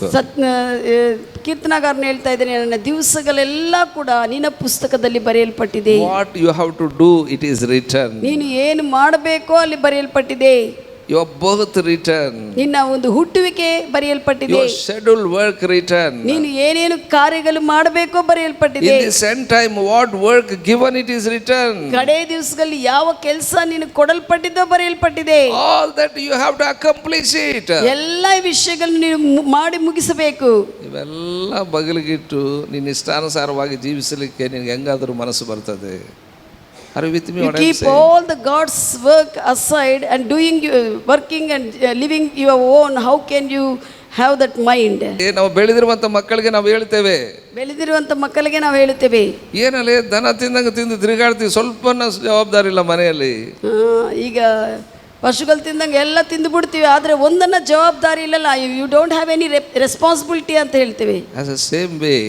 ಕೀರ್ತನಕಾರನು ಹೇಳ್ತಾ ಇದ್ದಾನೆ, ನನ್ನ ದಿವಸಗಳೆಲ್ಲ ಕೂಡ ನಿನ್ನ ಪುಸ್ತಕದಲ್ಲಿ ಬರೆಯಲ್ಪಟ್ಟಿದೆ. What you have to do, it is written. ನೀನು ಏನು ಮಾಡಬೇಕೋ ಅಲ್ಲಿ ಬರೆಯಲ್ಪಟ್ಟಿದೆ. Your birth written. ನಿನ್ನ ಒಂದು ಹುಟ್ಟುವಿಕೆ ಬರೆಯಲ್ಪಟ್ಟಿದೆ. Your scheduled work written. ನೀನು ಏನೇನು ಕಾರ್ಯಗಳು ಮಾಡಬೇಕೋ ಬರೆಯಲ್ಪಟ್ಟಿದೆ. In this end time, what work given it is written. ಕಡೆ ದಿವಸಗಳಲ್ಲಿ ಯಾವ ಕೆಲಸ ನೀನು ಕೊಡಲ್ಪಟ್ಟಿದ್ದೋ ಬರೆಯಲ್ಪಟ್ಟಿದೆ. All that you have to accomplish it. ಎಲ್ಲ ವಿಷಯಗಳನ್ನು ನೀನು ಮಾಡಿ ಮುಗಿಸಬೇಕು. ಇವೆಲ್ಲ ಬಗಲಿಗಿಟ್ಟು ನಿನ್ನ ಇಷ್ಟಾನುಸಾರವಾಗಿ ಜೀವಿಸಲಿಕ್ಕೆ ನಿನಗೆ ಹೆಂಗಾದರೂ ಮನಸ್ಸು ಬರ್ತದೆ. Are you with me? You keep all the God's work aside and working and living your own. How can you have that mind? ನಾವು ಬೆಳೆದಿರುವಂತ ಮಕ್ಕಳಿಗೆ ನಾವು ಹೇಳ್ತೇವೆ, ಬೆಳೆದಿರುವಂತ ಮಕ್ಕಳಿಗೆ ನಾವು ಹೇಳ್ತೇವೆ, ಏನಲ್ಲಿ ದನ ತಿಂದಂಗೆ ತಿಂದು ತಿರುಗಾಡ್ತೀವಿ, ಸ್ವಲ್ಪ ಜವಾಬ್ದಾರಿ ಇಲ್ಲ ಮನೆಯಲ್ಲಿ. ಈಗ ಪಶುಗಳು ತಿಂದಂಗೆ ಎಲ್ಲ ತಿಂದು ಬಿಡ್ತೀವಿ, ಆದರೆ ಒಂದನ್ನ ಜವಾಬ್ದಾರಿ ಇಲ್ಲಲ್ಲ. You don't have any responsibility ಅಂತ ಹೇಳ್ತೇವೆ. As the same way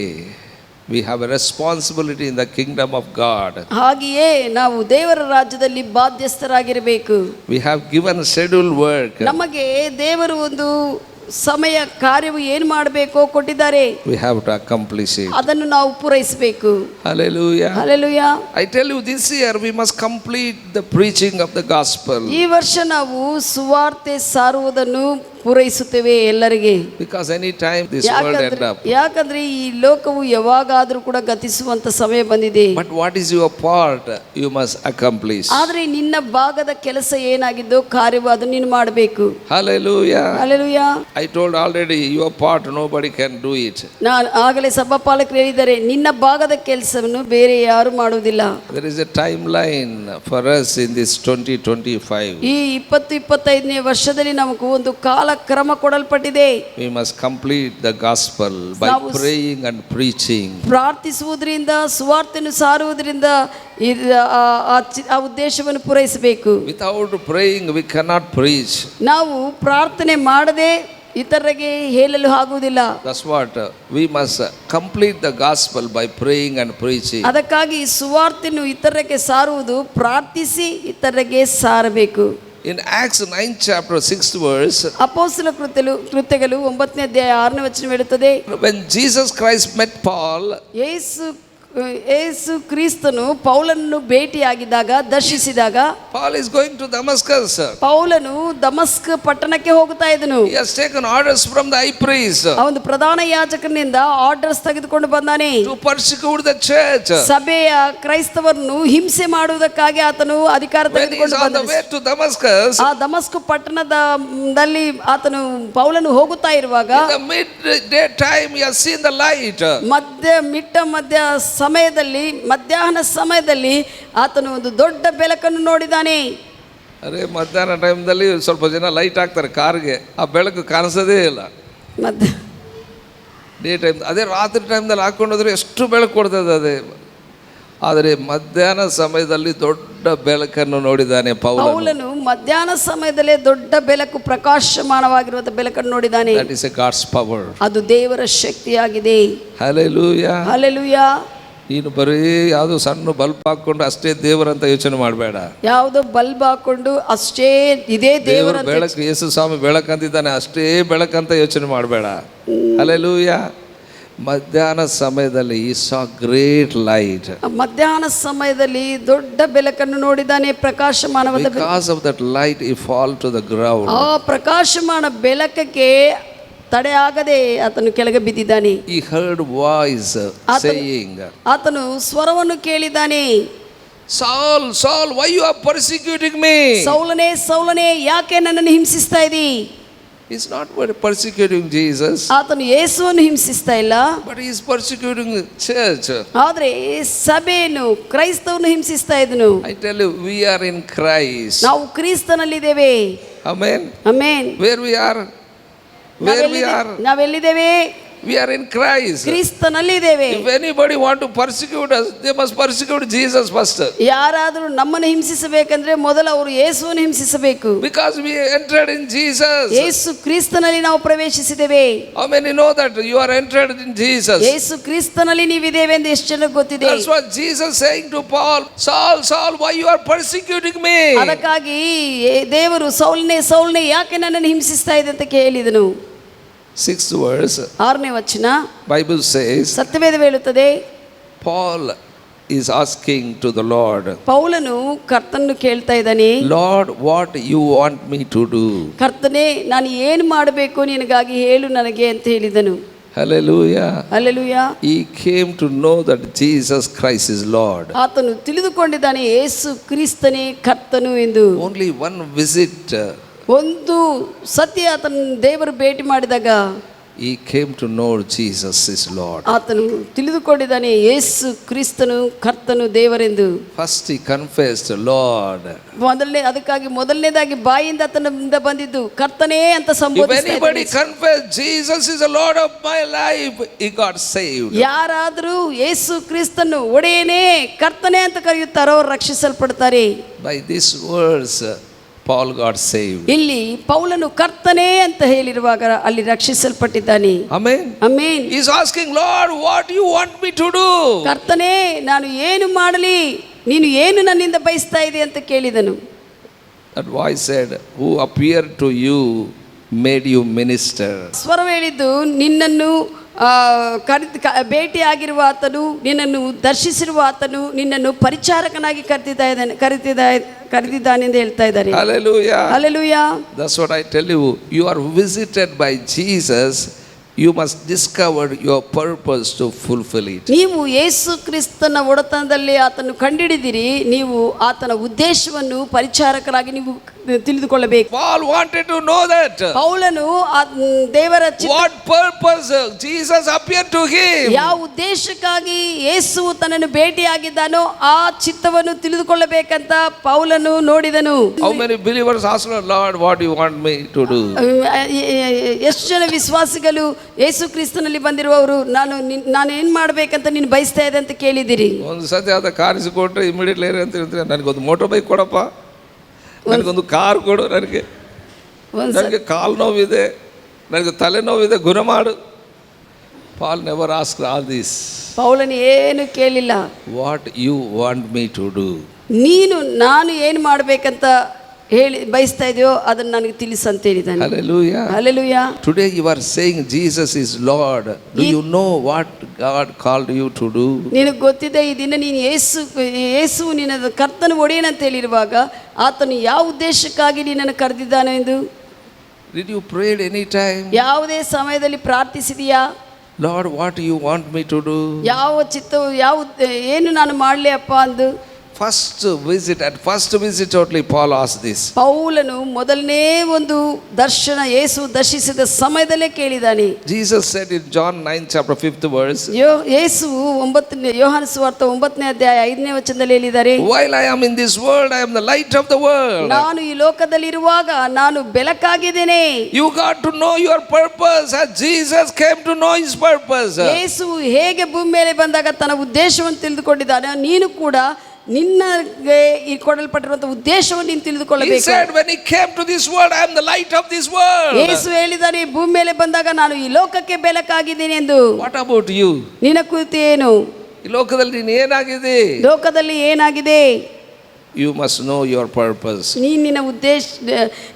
we have a responsibility in the kingdom of God. ಹಾಗೆಯೇ ನಾವು ದೇವರ ರಾಜ್ಯದಲ್ಲಿ ಬಾಧ್ಯಸ್ಥರಾಗಿರಬೇಕು. We have given scheduled work. ನಮಗೆ ದೇವರು ಒಂದು ಸಮಯ ಕಾರ್ಯವು ಏನು ಮಾಡಬೇಕೋ ಕೊಟ್ಟಿದ್ದಾರೆ. We have to accomplish it. ಅದನ್ನು ನಾವು ಪೂರೈಸಬೇಕು. Hallelujah. Hallelujah. I tell you, this year we must complete the preaching of the gospel. ಈ ವರ್ಷ ನಾವು ಸುವಾರ್ತೆ ಸಾರುವುದನ್ನು ಪೂರೈಸುತ್ತೇವೆ ಎಲ್ಲರಿಗೆ. Because any time this world end up. ಯಾಕಂದ್ರೆ ಈ ಲೋಕವು ಯಾವಾಗಾದರೂ ಕೂಡ ಗತಿಸುವಂತ ಸಮಯ ಬಂದಿದೆ. But what is your part? You must accomplish. ಆದರೆ ನಿನ್ನ ಭಾಗದ ಕೆಲಸ ಏನಾಗಿದ್ದೋ ಕಾರ್ಯವು ಅದನ್ನು ನೀನು ಮಾಡಬೇಕು. Hallelujah. Hallelujah. I told already, your part nobody can do it. ನಾನು ಆಗಲೇ ಸಭಾಪಾಲಕರು ಹೇಳಿದ್ದಾರೆ, ನಿನ್ನ ಭಾಗದ ಕೆಲಸವನ್ನು ಬೇರೆ ಯಾರು ಮಾಡುವುದಿಲ್ಲ. There is a timeline for us in this 2025. ಈ 2025ನೇ ವರ್ಷದಲ್ಲಿ ನಮಗೆ ಒಂದು ಕಾಲ ಕ್ರಮ ಕೊಡಲ್ಪಟ್ಟಿದೆ. We must complete the gospel by praying and preaching. ಪ್ರಾರ್ಥಿಸುವುದರಿಂದ ಸುವಾರ್ತೆಯನ್ನು ಸಾರುವುದರಿಂದ ಆ ಉದ್ದೇಶವನ್ನು ಪೂರೈಸಬೇಕು. Without praying we cannot preach. ನಾವು ಪ್ರಾರ್ಥನೆ ಮಾಡದೆ ಇತರರಿಗೆ ಹೇಳಲು ಆಗುವುದಿಲ್ಲ. That's what we must complete the gospel by praying and preaching. ಅದಕ್ಕಾಗಿ ಸುವಾರ್ತೆಯನ್ನು ಇತರರಿಗೆ ಸಾರುವುದು ಪ್ರಾರ್ಥಿಸಿ ಇತರರಿಗೆ ಸಾರಬೇಕು. In Acts 9th chapter 6th verse, ಅಪೊಸ್ತಲ ಕೃತ್ಯಗಳು 9ನೇ ಅಧ್ಯಾಯ 6ನೇ ವಚನ ಹೇಳುತ್ತದೆ, when Jesus Christ met Paul, ಯೇಸು ಕ್ರಿಸ್ತನು ಪೌಲನನ್ನು ಭೇಟಿಯಾಗಿದ್ದಾಗ, ದರ್ಶಿಸಿದಾಗ, Paul is going to Damascus. ಪೌಲನು ದಮಸ್ಕ ಪಟ್ಟಣಕ್ಕೆ ಹೋಗುತ್ತಾ ಇದ್ದನು. He has taken orders from the high priest ಅವನು ಪ್ರಧಾನ ಯಾಜಕನಿಂದ ಆರ್ಡರ್ಸ್ ತೆಗೆದುಕೊಂಡು ಬಂದಾನೆ. to persecute the church. ಸಭೆಯ ಕ್ರೈಸ್ತವರನ್ನು ಹಿಂಸೆ ಮಾಡುವುದಕ್ಕಾಗಿ ಆತನು ಅಧಿಕಾರ When he is ತೆಗೆದುಕೊಂಡು on the ಬಂದನು. way to Damascus, ಆ ದಮಸ್ಕು ಪಟ್ಟಣದಲ್ಲಿ ಆತನು ಪೌಲನು ಹೋಗುತ್ತಾ ಇರುವಾಗ, in the midday time, he has seen the light. ಮಧ್ಯ ಸಮಯದಲ್ಲಿ, ಮಧ್ಯಾಹ್ನ ಸಮಯದಲ್ಲಿ ಆತನು ಒಂದು ದೊಡ್ಡ ಬೆಳಕನ್ನು ನೋಡಿದಾನೆ. ಅರೆ, ಮಧ್ಯಾಹ್ನ ಟೈಮ್ದಲ್ಲಿ ಸ್ವಲ್ಪ ಜನ ಲೈಟ್ ಹಾಕ್ತಾರೆ ಕಾರ್ಗೆ, ಆ ಬೆಳಕು ಕಾಣಿಸೋದೇ ಇಲ್ಲ. ಡೇ ಟೈಮ್, ಅದೇ ರಾತ್ರಿ ಟೈಮ್ದಲ್ಲಿ ಹಾಕೊಂಡೋದ್ರೆ ಎಷ್ಟು ಬೆಳಕು ಕೊಡ್ತದೆ ಅದೇ. ಆದರೆ ಮಧ್ಯಾಹ್ನ ಸಮಯದಲ್ಲಿ ದೊಡ್ಡ ಬೆಳಕನ್ನು ನೋಡಿದ್ದಾನೆ ಪೌಲನು. ಮಧ್ಯಾಹ್ನ ಸಮಯದಲ್ಲೇ ದೊಡ್ಡ ಬೆಳಕು, ಪ್ರಕಾಶಮಾನವಾಗಿರುವಂತ ಬೆಳಕನ್ನು ನೋಡಿದ್ದಾನೆ. That is a God's power. ಅದು ದೇವರ ಶಕ್ತಿಯಾಗಿದೆ. Hallelujah. Hallelujah. ನೀನು ಬರೀ ಯಾವುದೋ ಸಣ್ಣ ಬಲ್ಬ್ ಹಾಕ್ಕೊಂಡು ಅಷ್ಟೇ ದೇವರಂತ ಯೋಚನೆ ಮಾಡಬೇಡ. ಯಾವುದೋ ಬಲ್ಬ್ ಹಾಕೊಂಡು ಅಷ್ಟೇ ಇದೇ ದೇವರ ಬೆಳಕು, ಯೇಸು ಸ್ವಾಮಿ ಬೆಳಕಂತಿದ್ದಾನೆ ಅಷ್ಟೇ ಬೆಳಕಂತ ಯೋಚನೆ ಮಾಡಬೇಡ. Hallelujah. ಮಧ್ಯಾಹ್ನ ಸಮಯದಲ್ಲಿ he saw great light. ಮಧ್ಯಾಹ್ನ ಸಮಯದಲ್ಲಿ ದೊಡ್ಡ ಬೆಳಕನ್ನು ನೋಡಿದ್ದಾನೆ, ಪ್ರಕಾಶಮಾನವಾದ. Because of that light he fall to the ground. ಆ ಪ್ರಕಾಶಮಾನ ಬೆಳಕಕ್ಕೆ ತಡೆಯಾಗದೆ ಆತನು ಕೆಳಗೆ ಬಿದ್ದಿದ್ದಾನೆ. He heard voice saying, ಆತನು ಸ್ವರವನ್ನು ಕೇಳಿದ್ದಾನೆ, Saul, Saul, why you are persecuting me? ಸೌಲನೇ, ಸೌಲನೇ, ಯಾಕೆ ನನ್ನನ್ನು ಹಿಂಸಿಸ್ತಾ ಇದ್ದೀ? He's not persecuting Jesus. ಆತನು ಯೇಸುವನ್ನು ಹಿಂಸಿಸ್ತಾ ಇಲ್ಲ, but he is persecuting the church. ಆದ್ರೆ ಸಭೆಯನ್ನು, ಕ್ರೈಸ್ತವನ್ನು ಹಿಂಸಿಸ್ತಾ ಇದ್ದನು. I tell you, we are in Christ. ನಾವು ಕ್ರಿಸ್ತನಲ್ಲಿದ್ದೇವೆ. Amen. Amen. Where we are? ನಾವೆಲ್ಲಿದ್ದೇವೆ? We are in Christ. ಕ್ರಿಸ್ತನಲ್ಲಿದ್ದೇವೆ. If anybody want to persecute us, they must persecute Jesus first. ಯಾರಾದರೂ ನಮ್ಮನ್ನು ಹಿಂಸಿಸಬೇಕಂದ್ರೆ ಮೊದಲು ಅವರು ಯೇಸುವನ್ನು ಹಿಂಸಿಸಬೇಕು. Because we entered in Jesus. ಯೇಸು ಕ್ರಿಸ್ತನಲ್ಲಿ ನಾವು ಪ್ರವೇಶಿಸಿದ್ದೇವೆ. How many know that you are entered in Jesus? ಯೇಸು ಕ್ರಿಸ್ತನಲ್ಲಿ ನೀವಿದ್ದೇವೆ ಎಂದು ಎಷ್ಟು ಜನಕ್ಕೆ ಗೊತ್ತಿದೆ? That's what Jesus saying to Paul, Saul, Saul, why you are persecuting me? ಅದಕ್ಕಾಗಿ ದೇವರು ಸೌಲನೇ, ಸೌಲನೇ, ಯಾಕೆ ನನ್ನನ್ನು ಹಿಂಸಿಸ್ತಾ ಇದೆ ಅಂತ ಕೇಳಿದನು. 6th verse, 6ನೇ ವಚನ, Bible says, ಸತ್ಯವೇದ ಹೇಳುತ್ತದೆ, Paul is asking to the Lord, ಪೌಲನು ಕರ್ತನನ್ನು ಕೇಳ್ತಾ ಇದ್ದಾನೆ, Lord, what you want me to do? ಕರ್ತನೇ, ನಾನು ಏನು ಮಾಡಬೇಕು ನಿನಗಾಗಿ ಹೇಳು ನನಗೆ ಅಂತ ಹೇಳಿದನು. Hallelujah. Hallelujah. He came to know that Jesus Christ is Lord. ಆತನು ತಿಳಿದುಕೊಂಡಿದ್ದಾನೆ ಯೇಸು ಕ್ರಿಸ್ತನೇ ಕರ್ತನು ಎಂದು. Only one visit, ಒಂದು ಸತ್ಯ ಆತನ ದೇವರು ಭೇಟಿ ಮಾಡಿದಾಗ he came to know Jesus is Lord. ಆತನು ತಿಳಿದುಕೊಂಡಿದ್ದಾನೆ ಯೇಸು ಕ್ರಿಸ್ತನು ಕರ್ತನು ದೇವರೆಂದು. First he confessed, Lord. ಅದಕ್ಕಾಗಿ ಮೊದಲನೇದಾಗಿ ಬಾಯಿಂದ ಆತನಿಂದ ಬಂದಿದ್ದು ಕರ್ತನೇ ಅಂತ ಸಂಬೋಧಿಸ್ತಾ ಇದ್ದಾನೆ. If anybody confess Jesus is the Lord of my life, he got saved. ಯಾರಾದರೂ ಯೇಸು ಕ್ರಿಸ್ತನು ಒಡೆಯನೇ ಕರ್ತನೇ ಅಂತ ಕರೆಯುತ್ತಾರೋ ರಕ್ಷಿಸಲ್ಪಡ್ತಾರೆ. By these words Paul got saved. ಇಲ್ಲಿ ಪೌಲನು ಕರ್ತನೇ ಅಂತ ಹೇಳಿರುವಾಗ ಅಲ್ಲಿ ರಕ್ಷಿಸಲ್ಪಟ್ಟಿದ್ದಾನೆ. Amen. Amen. He is asking, Lord, what you want me to do? ಕರ್ತನೇ, ನಾನು ಏನು ಮಾಡಲಿ, ನೀನು ಏನು ನನ್ನಿಂದ ಬಯಸ್ತಾ ಇದೆ ಅಂತ ಕೇಳಿದನು. That voice said, who appeared to you made you minister. ಸ್ವರ ಹೇಳಿದ್ದು, ನಿನ್ನನ್ನು ಭೇಟಿಯಾಗಿರುವ ಆತನು, ನಿನ್ನನ್ನು ದರ್ಶಿಸಿರುವ ಆತನು ನಿನ್ನನ್ನು ಪರಿಚಾರಕನಾಗಿ ಕರೆದಿದ್ದಾನೆ ಎಂದು ಹೇಳ್ತಾ ಇದ್ದಾರೆ. Hallelujah. Hallelujah. That's what I tell you. You are visited by Jesus. You must discover your purpose to fulfill it. ನೀವು ಯೇಸು ಕ್ರಿಸ್ತನ ಒಡೆತನದಲ್ಲಿ ಆತನು ಕಂಡುಹಿಡಿದಿರಿ, ನೀವು ಆತನ ಉದ್ದೇಶವನ್ನು ಪರಿಚಾರಕರಾಗಿ ನೀವು ತಿಳಿದುಕೊಳ್ಳಬೇಕು. Paul wanted to know that. ಪೌಲನು ದೇವರ what purpose Jesus appeared to him. ಯಾವ ಉದ್ದೇಶಕ್ಕಾಗಿ ಯೇಸು ತನ್ನನ್ನು ಭೇಟಿಯಾಗಿದ್ದಾನೋ ಆ ಚಿತ್ತವನ್ನು ತಿಳಿದುಕೊಳ್ಳಬೇಕಂತ ಪೌಲನು ನೋಡಿದನು. How many believers ask Lord, what do you want me to do? ಎಷ್ಟು ಜನ ವಿಶ್ವಾಸಿಗಳು ಯೇಸು ಕ್ರಿಸ್ತನಲ್ಲಿ ಬಂದಿರುವವರು ನಾನು ಏನು ಮಾಡಬೇಕಂತ ನೀನು ಬಯಸ್ತಾ ಇದೆ ಅಂತ ಕೇಳಿದಿರಿ? ಒಂದು ಸತಿ ಆದ ಕಾರಿಸಿಕೊಟ್ರೆ ಇಮಿಡಿಯೇಟ್ಲಿ ಅಂತ ಹೇಳ್ತಾರೆ, ನನಗೊಂದು ಮೋಟರ್ ಬೈಕ್ ಕೊಡಪ್ಪ, ನನಗೊಂದು ಕಾರ್ ಕೊಡು, ನನಗೆ ಕಾಲು ನೋವಿದೆ, ನನಗೆ ತಲೆನೋವಿದೆ, ಗುಣ ಮಾಡು. Paul never asked all this. ಪೌಲನು ಏನು ಕೇಳಿಲ್ಲ. What you want me to do? ನಾನು ಏನು ಮಾಡಬೇಕಂತ ಬಯಸ್ತಾ ಇದೆಯೋ ಅದನ್ನು ನನಗೆ ತಿಳಿಸಂತ ಹೇಳಿದ್ದಾನೆ. Hallelujah. Hallelujah. Today you are saying Jesus is Lord. Do you know what God called you to do? ನಿನಗೆ ಗೊತ್ತಿದೆ ಈ ದಿನ ನೀನು ಯೇಸು ನಿನ್ನ ಕರ್ತನ ಒಡೆಯನ ಅಂತ ಹೇಳಿರುವಾಗ ಆತನು ಯಾವ ಉದ್ದೇಶಕ್ಕಾಗಿ ನಿನ್ನನ್ನು ಕರೆದಿದ್ದಾನೆ ಎಂದು Did you pray any time? ಯಾವುದೇ ಸಮಯದಲ್ಲಿ ಪ್ರಾರ್ಥಿಸಿದೆಯಾ? Lord, what do you want me to do? ಏನು ನಾನು ಮಾಡಲಿ ಅಪ್ಪ ಅಂದು First visit only Paul asked this. ಪೌಲನು ಮೊದಲನೇ ಒಂದು ದರ್ಶನ ಯೇಸು ದರ್ಶಿಸಿದ ಸಮಯದಲ್ಲೇ ಕೇಳಿದಾನೆ. Jesus said in John 9 chapter 5th verse. ಯೇಸು ಯೋಹಾನ ಸುವಾರ್ತೆ 9ನೇ ಅಧ್ಯಾಯ 5ನೇ ವಚನದಲ್ಲಿ ಹೇಳಿದ್ದಾರೆ, While I am in this world, I am the light of the world. ನಾನು ಈ ಲೋಕದಲ್ಲಿ ಇರುವಾಗ ನಾನು ಬೆಳಕಾಗಿದ್ದೇನೆ. You got to know your purpose as Jesus came to know his purpose. ಯೇಸು ಹೇಗೆ ಭೂಮಿ ಮೇಲೆ ಬಂದಾಗ ತನ್ನ ಉದ್ದೇಶವನ್ನು ತಿಳಿದುಕೊಂಡಿದ್ದಾನೆ, ನೀನು ಕೂಡ ನಿನ್ನಗೆ ಈ ಕೊಡಲ್ಪಟ್ಟಿರುವಂತಹ ಉದ್ದೇಶವನ್ನು ನೀನು ತಿಳಿದುಕೊಳ್ಳಬೇಕು. He said when he came to this world, I am the light of this world. ಯೇಸು ಹೇಳಿದಾನೆ ಭೂಮಿ ಮೇಲೆ ಬಂದಾಗ ನಾನು ಈ ಲೋಕಕ್ಕೆ ಬೆಳಕಾಗಿದ್ದೀನಿ ಎಂದು. What about you? ನಿನ್ನ ಕುರಿತು ಏನು? ಈ ಲೋಕದಲ್ಲಿ ನೀನು ಏನಾಗಿದೆ? ಲೋಕದಲ್ಲಿ ಏನಾಗಿದೆ? You must know your purpose.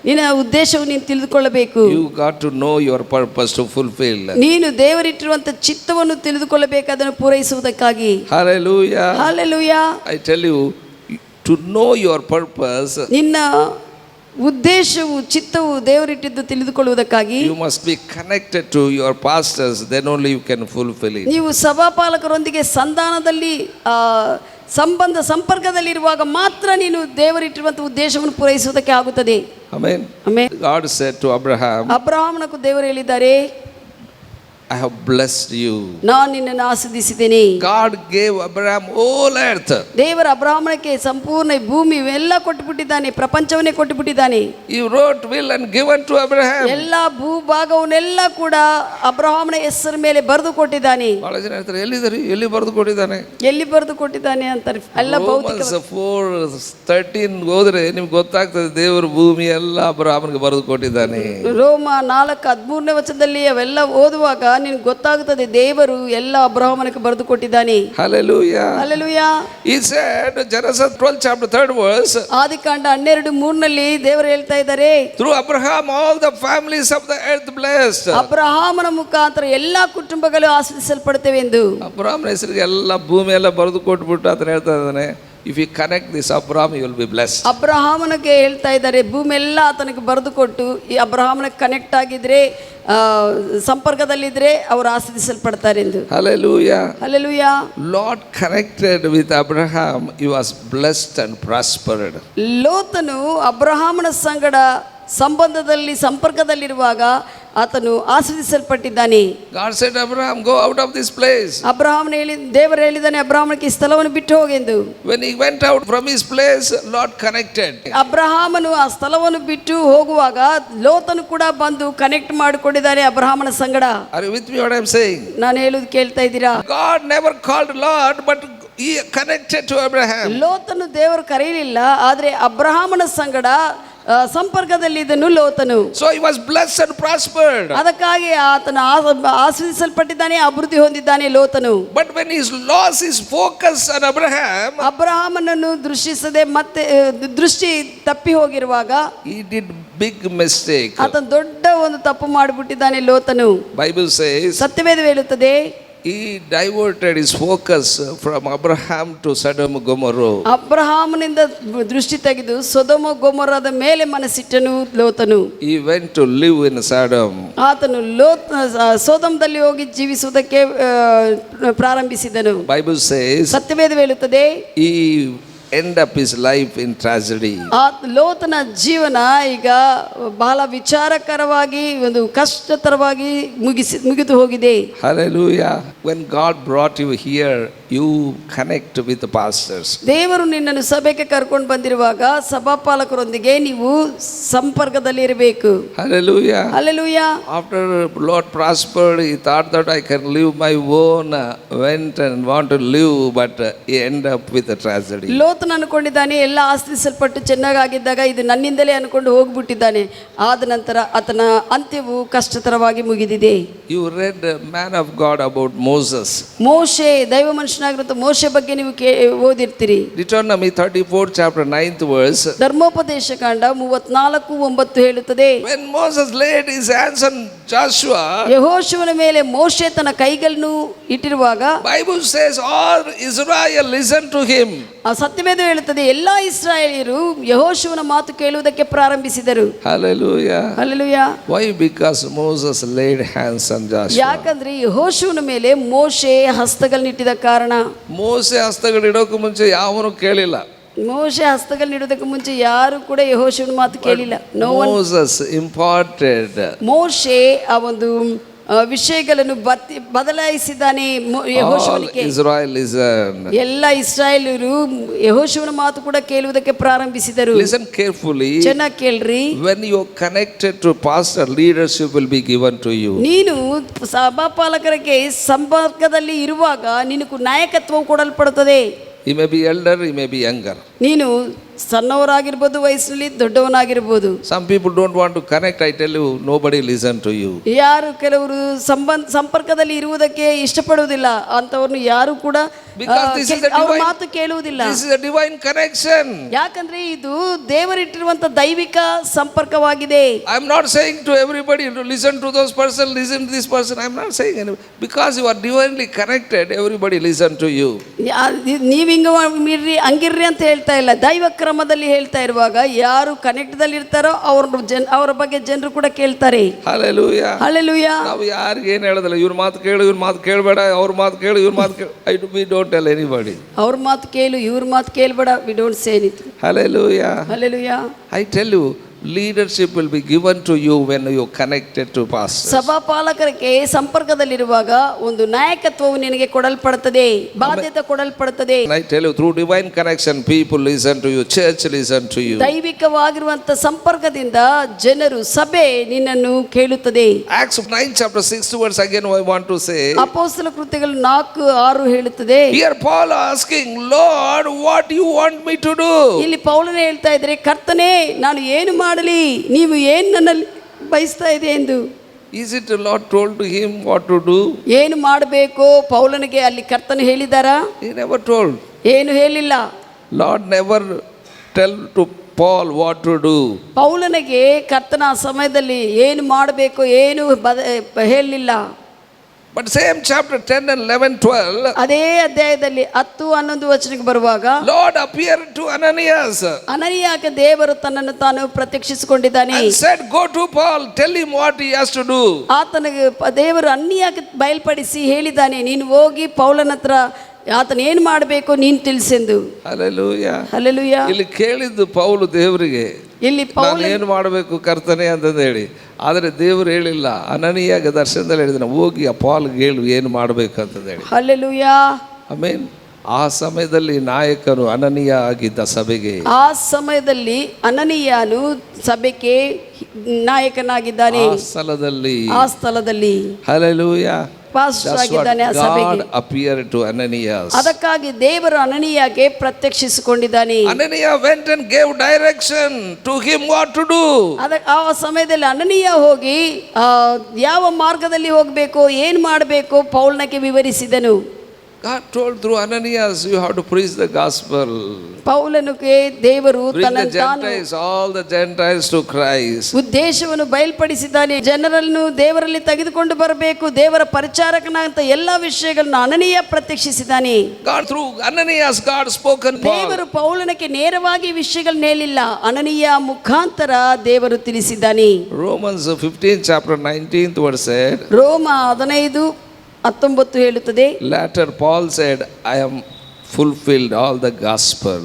ನಿನ್ನ ಉದ್ದೇಶವನ್ನು ನೀನು ತಿಳಿದುಕೊಳ್ಳಬೇಕು. You got to know your purpose to fulfill. ನೀನು ದೇವರಿಟ್ಟಿರುವಂತ ಚಿತ್ತವನ್ನು ತಿಳಿದುಕೊಳ್ಳಬೇಕು ಅದನ್ನು ಪೂರೈಸುವುದಕ್ಕಾಗಿ. Hallelujah. Hallelujah. I tell you, to know your purpose, ನಿನ್ನ ಉದ್ದೇಶವು ಚಿತ್ತವು ದೇವರಿಟ್ಟಿದ್ದು ತಿಳಿದುಕೊಳ್ಳುವುದಕ್ಕಾಗಿ you must be connected to your pastors, then only you can fulfill it. ನೀವು ಸಭಾಪಾಲಕರೊಂದಿಗೆ ಸಂಧಾನದಲ್ಲಿ ಸಂಪರ್ಕದಲ್ಲಿರುವಾಗ ಮಾತ್ರ ನೀನು ದೇವರಿಟ್ಟಿರುವಂತಹ ಉದ್ದೇಶವನ್ನು ಪೂರೈಸುವುದಕ್ಕೆ ಆಗುತ್ತದೆ. Amen. Amen. God said to Abraham, ಅಬ್ರಹಾಮನನ್ನು ದೇವರು ಹೇಳಿದ್ದಾರೆ, I have blessed you. ನಾನು ನಿನ್ನನ್ನು ಆಶೀರ್ವದಿಸಿದ್ದೇನೆ. God gave Abraham all earth. ದೇವರ ಅಬ್ರಹಾಮನಿಗೆ ಸಂಪೂರ್ಣ ಭೂಮಿ ಎಲ್ಲ ಕೊಟ್ಟುಬಿಟ್ಟಿದ್ದಾನೆ, ಪ್ರಪಂಚವನ್ನೇ ಕೊಟ್ಟುಬಿಟ್ಟಿದ್ದಾನೆ. He wrote will and given to Abraham. ಎಲ್ಲ ಭೂಭಾಗವನ್ನೆಲ್ಲ ಕೂಡ ಅಬ್ರಹಾಮನ ಹೆಸರು ಮೇಲೆ ಬರೆದು ಕೊಟ್ಟಿದ್ದಾನೆ. ಬಹಳ ಜನ ಹೇಳ್ತಾರೆ ಎಲ್ಲಿ ಬರೆದು ಕೊಟ್ಟಿದ್ದಾನೆ, ಎಲ್ಲಿ ಬರೆದು ಕೊಟ್ಟಿದ್ದಾನೆ ಅಂತಾರೆ. ಎಲ್ಲ ಭೌತಿಕ 4:13 ಹೋದ್ರೆ ನಿಮ್ಗೆ ಗೊತ್ತಾಗ್ತದೆ ದೇವರು ಭೂಮಿ ಎಲ್ಲ ಅಬ್ರಹಾಮನಿಗೆ ಬರೆದು ಕೊಟ್ಟಿದ್ದಾನೆ. ರೋಮ 4:13ನೇ ವಚನದಲ್ಲಿ ಅವೆಲ್ಲ ಓದುವಾಗ ನಿನಗೆ ಗೊತ್ತಾಗುತ್ತದೆ ದೇವರು ಎಲ್ಲ ಅಬ್ರಹಾಮನಿಗೆ ಬರೆದು ಕೊಟ್ಟಿದ್ದಾನೆ. Hallelujah. Hallelujah. He said Genesis 12 chapter 3rd verse. ಆದಿಕಾಂಡ 12:3ನಲ್ಲಿ ದೇವರು ಹೇಳ್ತಾ ಇದ್ದಾರೆ, through Abraham all the families of the earth blessed. ಅಬ್ರಹಾಮನ ಮುಖಾಂತರ ಎಲ್ಲಾ ಕುಟುಂಬಗಳು ಆಶೀರ್ವದಿಸಲ್ಪಡುತ್ತವೆ ಎಂದು. ಅಬ್ರಹಾಮನ ಹೆಸರಿಗೆ ಎಲ್ಲ ಭೂಮಿ ಎಲ್ಲ ಬರೆದು ಕೊಟ್ಬಿಟ್ಟು ಆತನ ಹೇಳ್ತಾ ಇದ್ದಾನೆ, if you connect this Abraham you will be blessed. ಅಬ್ರಹಾಮನಿಗೆ ಹೇಳ್ತಾ ಇದ್ದಾರೆ ಭೂಮಿ ಎಲ್ಲ ಆತನಿಗೆ ಬರೆದು ಕೊಟ್ಟು ಈ ಅಬ್ರಹಾಮನಿಗೆ ಕನೆಕ್ಟ್ ಆಗಿದ್ರೆ ಸಂಪರ್ಕದಲ್ಲಿದ್ರೆ ಅವರು ಆಶೀರ್ವದಿಸಲ್ಪಡ್ತಾರೆ ಎಂದು. Hallelujah. Hallelujah. Lord connected with Abraham, he was blessed and prospered. ಲೋತನು ಅಬ್ರಹಾಮನ ಸಂಗಡ ಸಂಪರ್ಕದಲ್ಲಿರುವಾಗ ಆತನು ಆಶೀರ್ವದಿಸಲ್ಪಟ್ಟಿದ್ದಾನೆ. God said Abraham go out of this place. ದೇವರು ಹೇಳಿದ್ದಾನೆ ಅಬ್ರಹಾಮನಿಗೆ ಈ ಸ್ಥಳವನ್ನು ಬಿಟ್ಟು ಹೋಗೆಂದು. When he went out from his place, Lord connected. ಅಬ್ರಹಾಮನು ಆ ಸ್ಥಳವನ್ನು ಬಿಟ್ಟು ಹೋಗುವಾಗ ಲೋತನು ಕೂಡ ಬಂದು ಕನೆಕ್ಟ್ ಮಾಡಿಕೊಂಡಿದ್ದಾನೆ ಅಬ್ರಹಾಮನ ಸಂಗಡ. Are you with me what I am saying? ನಾನು ಹೇಳುವುದು ಕೇಳ್ತಾ ಇದ್ದೀರಾ? God never called Lord but he connected to Abraham. ಲೋತನು ದೇವರು ಕರೆಯಲಿಲ್ಲ, ಆದರೆ ಅಬ್ರಹಾಮನ ಸಂಗಡ ಸಂಪರ್ಕದಲ್ಲಿದ್ದನು ಲೋತನು. So he was blessed and prospered. ಅದಕ್ಕಾಗಿ ಆತನು ಆಶೀರ್ವದಿಸಲ್ಪಟ್ಟಿದ್ದಾನೆ, ಅಭಿವೃದ್ಧಿ ಹೊಂದಿದ್ದಾನೆ ಲೋತನು. But when he lost his focus on Abraham, ಅಬ್ರಹಾಮನನ್ನು ದೃಷ್ಟಿಸದೆ ಮತ್ತೆ ದೃಷ್ಟಿ ತಪ್ಪಿ ಹೋಗಿರುವಾಗ he did big mistake. ಆತನು ದೊಡ್ಡ ಒಂದು ತಪ್ಪು ಮಾಡಿಬಿಟ್ಟಿದ್ದಾನೆ ಲೋತನು. Bible says ಸತ್ಯವೇದ ಹೇಳುತ್ತದೆ he diverted his focus from Abraham to Sodom and Gomorrah. ಅಬ್ರಹಾಮನಿಂದ ದೃಷ್ಟಿ ತೆಗೆದು ಸೊದೋಮ ಗೊಮೊರ್ರದ ಮೇಲೆ ಮನಸ್ಸಿಟ್ಟನು ಲೋತನು. He went to live in Sodom. ಆತನು ಸೊದೋಮದಲ್ಲಿ ಹೋಗಿ ಜೀವಿಸುವುದಕ್ಕೆ ಪ್ರಾರಂಭಿಸಿದನು. Bible says ಸತ್ಯವೇದ ಹೇಳುತ್ತದೆ he end up his life in tragedy. ಲೋತನ ಜೀವನ ಈಗ ಬಹಳ ವಿಚಾರಕರವಾಗಿ ಒಂದು ಕಷ್ಟತರವಾಗಿ ಮುಗಿದು ಹೋಗಿದೆ. Hallelujah. When God brought you here, you connect with the pastors. ದೇವರು ನಿನ್ನನ್ನು ಸಭೆಗೆ ಕರ್ಕೊಂಡು ಬಂದಿರುವಾಗ ಸಭಾಪಾಲಕರೊಂದಿಗೆ ನೀವು ಸಂಪರ್ಕದಲ್ಲಿ ಇರಬೇಕು. Hallelujah. Hallelujah. After Lord prospered, he thought that I can live my own, went and want to live, but he end up with a tragedy. ಲೋತನು ಅನ್ಕೊಂಡಿದ್ದಾನೆ ಎಲ್ಲ ಆಸ್ತಿಸಲ್ಪಟ್ಟು ಚೆನ್ನಾಗಿದ್ದಾಗ ಇದು ನನ್ನಿಂದಲೇ ಅನ್ಕೊಂಡು ಹೋಗ್ಬಿಟ್ಟಿದ್ದಾನೆ. ಆದ ನಂತರ ಆತನ ಅಂತ್ಯವು ಕಷ್ಟತರವಾಗಿ ಮುಗಿದಿದೆ. You read Man of God about Moses. ಮೋಶೆ ದೈವ ಮನುಷ್ಯನ ಮನುಷ್ಯನಾಗಿರುವಂಥ ಮೋಶೆ ಬಗ್ಗೆ ನೀವು ಓದಿರ್ತೀರಿ. Deuteronomy 34 chapter 9th verse. ಧರ್ಮೋಪದೇಶ ಕಾಂಡ 34:9 ಹೇಳುತ್ತದೆ, When Moses laid his hands on Joshua, ಯೆಹೋಶುವನ ಮೇಲೆ ಮೋಶೆ ತನ್ನ ಕೈಗಳನ್ನು ಇಟ್ಟಿರುವಾಗ Bible says all Israel listened to him. ಆ ಸತ್ಯವೇದ ಹೇಳುತ್ತದೆ ಎಲ್ಲಾ ಇಸ್ರಾಯೇಲ್ಯರು ಯೆಹೋಶುವನ ಮಾತು ಕೇಳುವುದಕ್ಕೆ ಪ್ರಾರಂಭಿಸಿದರು. Hallelujah. Hallelujah. Why? Because Moses laid hands on Joshua. ಯಾಕಂದ್ರೆ ಯೆಹೋಶುವನ ಮೇಲೆ ಮೋಶೆ ಹಸ್ತಗಳನ್ನಿಟ್ಟಿದ ಕಾರಣ. ಮೋಸೆ ಹಸ್ತಗಳಿಡೋಕೆ ಮುಂಚೆ ಯಾವನು ಕೇಳಿಲ್ಲ. ಮೋಶೆ ಹಸ್ತಗಳನ್ನಿಡೋದಕ್ಕೆ ಮುಂಚೆ ಯಾರು ಕೂಡ ಯೆಹೋಶುವನ ಮಾತು ಕೇಳಿಲ್ಲ. Moses imparted. ಮೋಶೆ ಆ ಒಂದು ವಿಷಯಗಳನ್ನು ಬದಲಾಯಿಸಿದ್ದಾನೆ ಯೆಹೋಶುವನಿಗೆ. Israel listened. ಎಲ್ಲ ಇಸ್ರಾಯೇಲರು ಯೆಹೋಶುವನ ಮಾತು ಕೂಡ ಕೇಳುವುದಕ್ಕೆ ಪ್ರಾರಂಭಿಸಿದರು. Listen carefully. ಚೆನ್ನಾಗಿ ಕೇಳ್ರಿ. When you are connected to pastor, leadership will be given to you. ನೀನು ಸಭಾಪಾಲಕರಿಗೆ ಸಂಪರ್ಕದಲ್ಲಿ ಇರುವಾಗ ನಿನಗೆ ನಾಯಕತ್ವ ಕೊಡಲ್ಪಡುತ್ತದೆ. He may be elder, he may be younger. ನೀನು ಸಣ್ಣವರಾಗಿರ್ಬೋದು, ವಯಸ್ಸಿನಲ್ಲಿ ದೊಡ್ಡವನಾಗಿರ್ಬೋದು. Some people don't want to connect. I tell you, nobody listen to you. ಯಾರು ಕೆಲವರು ಸಂಪರ್ಕದಲ್ಲಿ ಇರುವುದಕ್ಕೆ ಇಷ್ಟಪಡುವುದಿಲ್ಲ, ಅಂತವ್ರನ್ನು ಯಾರು ಕೂಡ ಅವ್ರ ಮಾತು ಕೇಳುವುದಿಲ್ಲ. This is a divine connection. ಯಾಕಂದ್ರೆ ಇದು ದೇವರಿಟ್ಟಿರುವಂತ ದೈವಿಕ ಸಂಪರ್ಕವಾಗಿದೆ. I am not saying to everybody to listen to those person, listen to this person. I am not saying anything. Because you are divinely connected, everybody listen to you. ನೀವು ಹಿಂಗ ಮೀರ್ರಿ ಹಂಗಿರ್ರಿ ಅಂತ ಹೇಳ್ತಾ ಇಲ್ಲ, ದೈವ ಕ್ರಮದಲ್ಲಿ ಹೇಳ್ತಾ ಇರುವಾಗ ಯಾರು ಕನೆಕ್ಟ್ದಲ್ಲಿ ಇರ್ತಾರೋ ಅವರ ಬಗ್ಗೆ ಜನರು ಕೂಡ ಕೇಳ್ತಾರೆ. Hallelujah. Hallelujah. ನಾವು ಯಾರಿಗೆ ಏನು ಹೇಳೋದಿಲ್ಲ, ಇವ್ರ ಮಾತು ಕೇಳು, ಇವ್ರ ಮಾತು ಕೇಳಬೇಡ, ಅವ್ರ ಮಾತು ಕೇಳು, ಇವ್ರ ಮಾತು ಕೇಳು. We don't tell anybody. ಅವ್ರ ಮಾತು ಕೇಳು, ಇವ್ರ ಮಾತು ಕೇಳಬೇಡ. We don't say anything. Hallelujah. Hallelujah. I tell you, leadership will be given to you when you are connected to pastors. ಸಭಾಪಾಲಕರಿಗೆ ಸಂಪರ್ಕದಲ್ಲಿರುವಾಗ ಒಂದು ನಾಯಕತ್ವವು ನಿನಗೆ ಕೊಡಲ್ಪಡುತ್ತದೆ, ಬಾಧ್ಯತೆ ಕೊಡಲ್ಪಡುತ್ತದೆ. I tell you, through divine connection, people listen to you, church listen to you. ದೈವಿಕವಾಗಿರುವಂತ ಸಂಪರ್ಕದಿಂದ ಜನರು, ಸಭೆ ನಿನ್ನನ್ನು ಕೇಳುತ್ತದೆ. Acts 9 chapter 6 verse again I want to say. ಅಪೊಸ್ತಲ ಕೃತ್ಯಗಳು 4:6 ಹೇಳುತ್ತದೆ. Here Paul asking, Lord, what you want me to do? ಇಲ್ಲಿ ಪೌಲನೇ ಹೇಳ್ತಾ ಇದ್ರೆ, ಕರ್ತನೇ ನಾನು ಏನು ಮಾಡಲಿ, ನೀವು ಏನು ನನ್ನಲ್ಲಿ ಬಯಸ್ತಾ ಇದೆ ಎಂದು. Is it the Lord told to him what to do? ಏನು ಮಾಡಬೇಕು ಪೌಲನಿಗೆ ಅಲ್ಲಿ ಕರ್ತನು ಹೇಳಿದಾರಾ? He never told. ಏನು ಹೇಳಿಲ್ಲ. Lord never tell to Paul what to do. ಪೌಲನಿಗೆ ಕರ್ತನ ಆ ಸಮಯದಲ್ಲಿ ಏನು ಮಾಡಬೇಕು ಏನು ಹೇಳಲಿಲ್ಲ. But same chapter 10 and 11, 12. ಅದೇ ಅಧ್ಯಾಯದಲ್ಲಿ 10, 11 ವಚನಕ್ಕೆ ಬರುವಾಗ Lord appeared to Ananias. ಅನನೀಯಗೆ ದೇವರು ತನ್ನನ್ನು ತಾನು ಪ್ರತ್ಯಕ್ಷಿಸಿಕೊಂಡಿದ್ದಾನೆ. And said, go to Paul, tell him what he has to do. ಆತನಿಗೆ ದೇವರು ಅನನೀಯಗೆ ಬಯಲ್ಪಡಿಸಿ ಹೇಳಿದ್ದಾನೆ, ನೀನು ಹೋಗಿ ಪೌಲನ ಹತ್ರ ಆತನ ಏನು ಮಾಡಬೇಕು ನೀನು ತಿಳಿಸೆಂದು. Hallelujah. Hallelujah. ಇಲ್ಲಿ ಕೇಳಿದ್ದು ಪೌಲು ದೇವರಿಗೆ, ಇಲ್ಲಿ ನಾನು ಏನು ಮಾಡಬೇಕು ಕರ್ತನೆ ಅಂತಂದು ಹೇಳಿ. ಆದರೆ ದೇವರು ಹೇಳಿಲ್ಲ, ಅನನೀಯಗೆ ದರ್ಶನದಲ್ಲಿ ಹೇಳಿದ ಹೋಗಿ ಆ ಪಾಲ್ಗೆ ಹೇಳು ಏನು ಮಾಡಬೇಕು ಅಂತಂದು ಹೇಳಿ. ಹಲ್ಲೆಲೂಯಾ. ಆಮೆನ್. ಆ ಸಮಯದಲ್ಲಿ ನಾಯಕನು ಅನನೀಯ ಆಗಿದ್ದ ಸಭೆಗೆ. ಆ ಸಮಯದಲ್ಲಿ ಅನನೀಯನು ಸಭೆಗೆ ನಾಯಕನಾಗಿದ್ದಾನೆ. ಆ ಸ್ಥಳದಲ್ಲಿ ಹಲ್ಲೆಲೂಯಾ ಪಾಸ್ಟರ್ ಆಗಿದ್ದಾನೆ ಆ ಸಭೆಗೆ. God appeared to Ananias. ಅದಕ್ಕಾಗಿ ದೇವರು ಅನನೀಯಗೆ ಪ್ರತ್ಯಕ್ಷಿಸಿಕೊಂಡಿದ್ದಾನೆ. Ananias went and gave direction to him what to do. ಆ ಸಮಯದಲ್ಲಿ ಅನನೀಯ ಹೋಗಿ ಯಾವ ಮಾರ್ಗದಲ್ಲಿ ಹೋಗಬೇಕು, ಏನು ಮಾಡಬೇಕು ಪೌಲನಿಗೆ ವಿವರಿಸಿದನು. God told through Ananias, you have to preach the gospel. ಪೌಲನಿಗೆ ದೇವರು ತನ್ನನ್ನು ತಾನು all the Gentiles to Christ. ಉದ್ದೇಶವನ್ನು ಬಯಲ್ಪಡಿಸಿದ್ದಾನೆ. ಜನರನ್ನು ದೇವರಲ್ಲಿ ತೆಗೆದುಕೊಂಡು ಬರಬೇಕು, ದೇವರ ಪರಿಚಾರಕನಾದಂತ ಎಲ್ಲ ವಿಷಯಗಳನ್ನು ಅನನೀಯ ಪ್ರತ್ಯಕ್ಷಿಸಿದ್ದಾನೆ. God through Ananias God spoken. ದೇವರು ಪೌಲನಿಗೆ ನೇರವಾಗಿ ವಿಷಯಗಳನ್ನು ಹೇಳಿಲ್ಲ, ಅನನೀಯ ಮುಖಾಂತರ ದೇವರು ತಿಳಿಸಿದ್ದಾನೆ. Romans 15 chapter 19th verse said. ರೋಮ 15:19 ಹೇಳುತ್ತದೆ. Later Paul said, I am fulfilled all the gospel.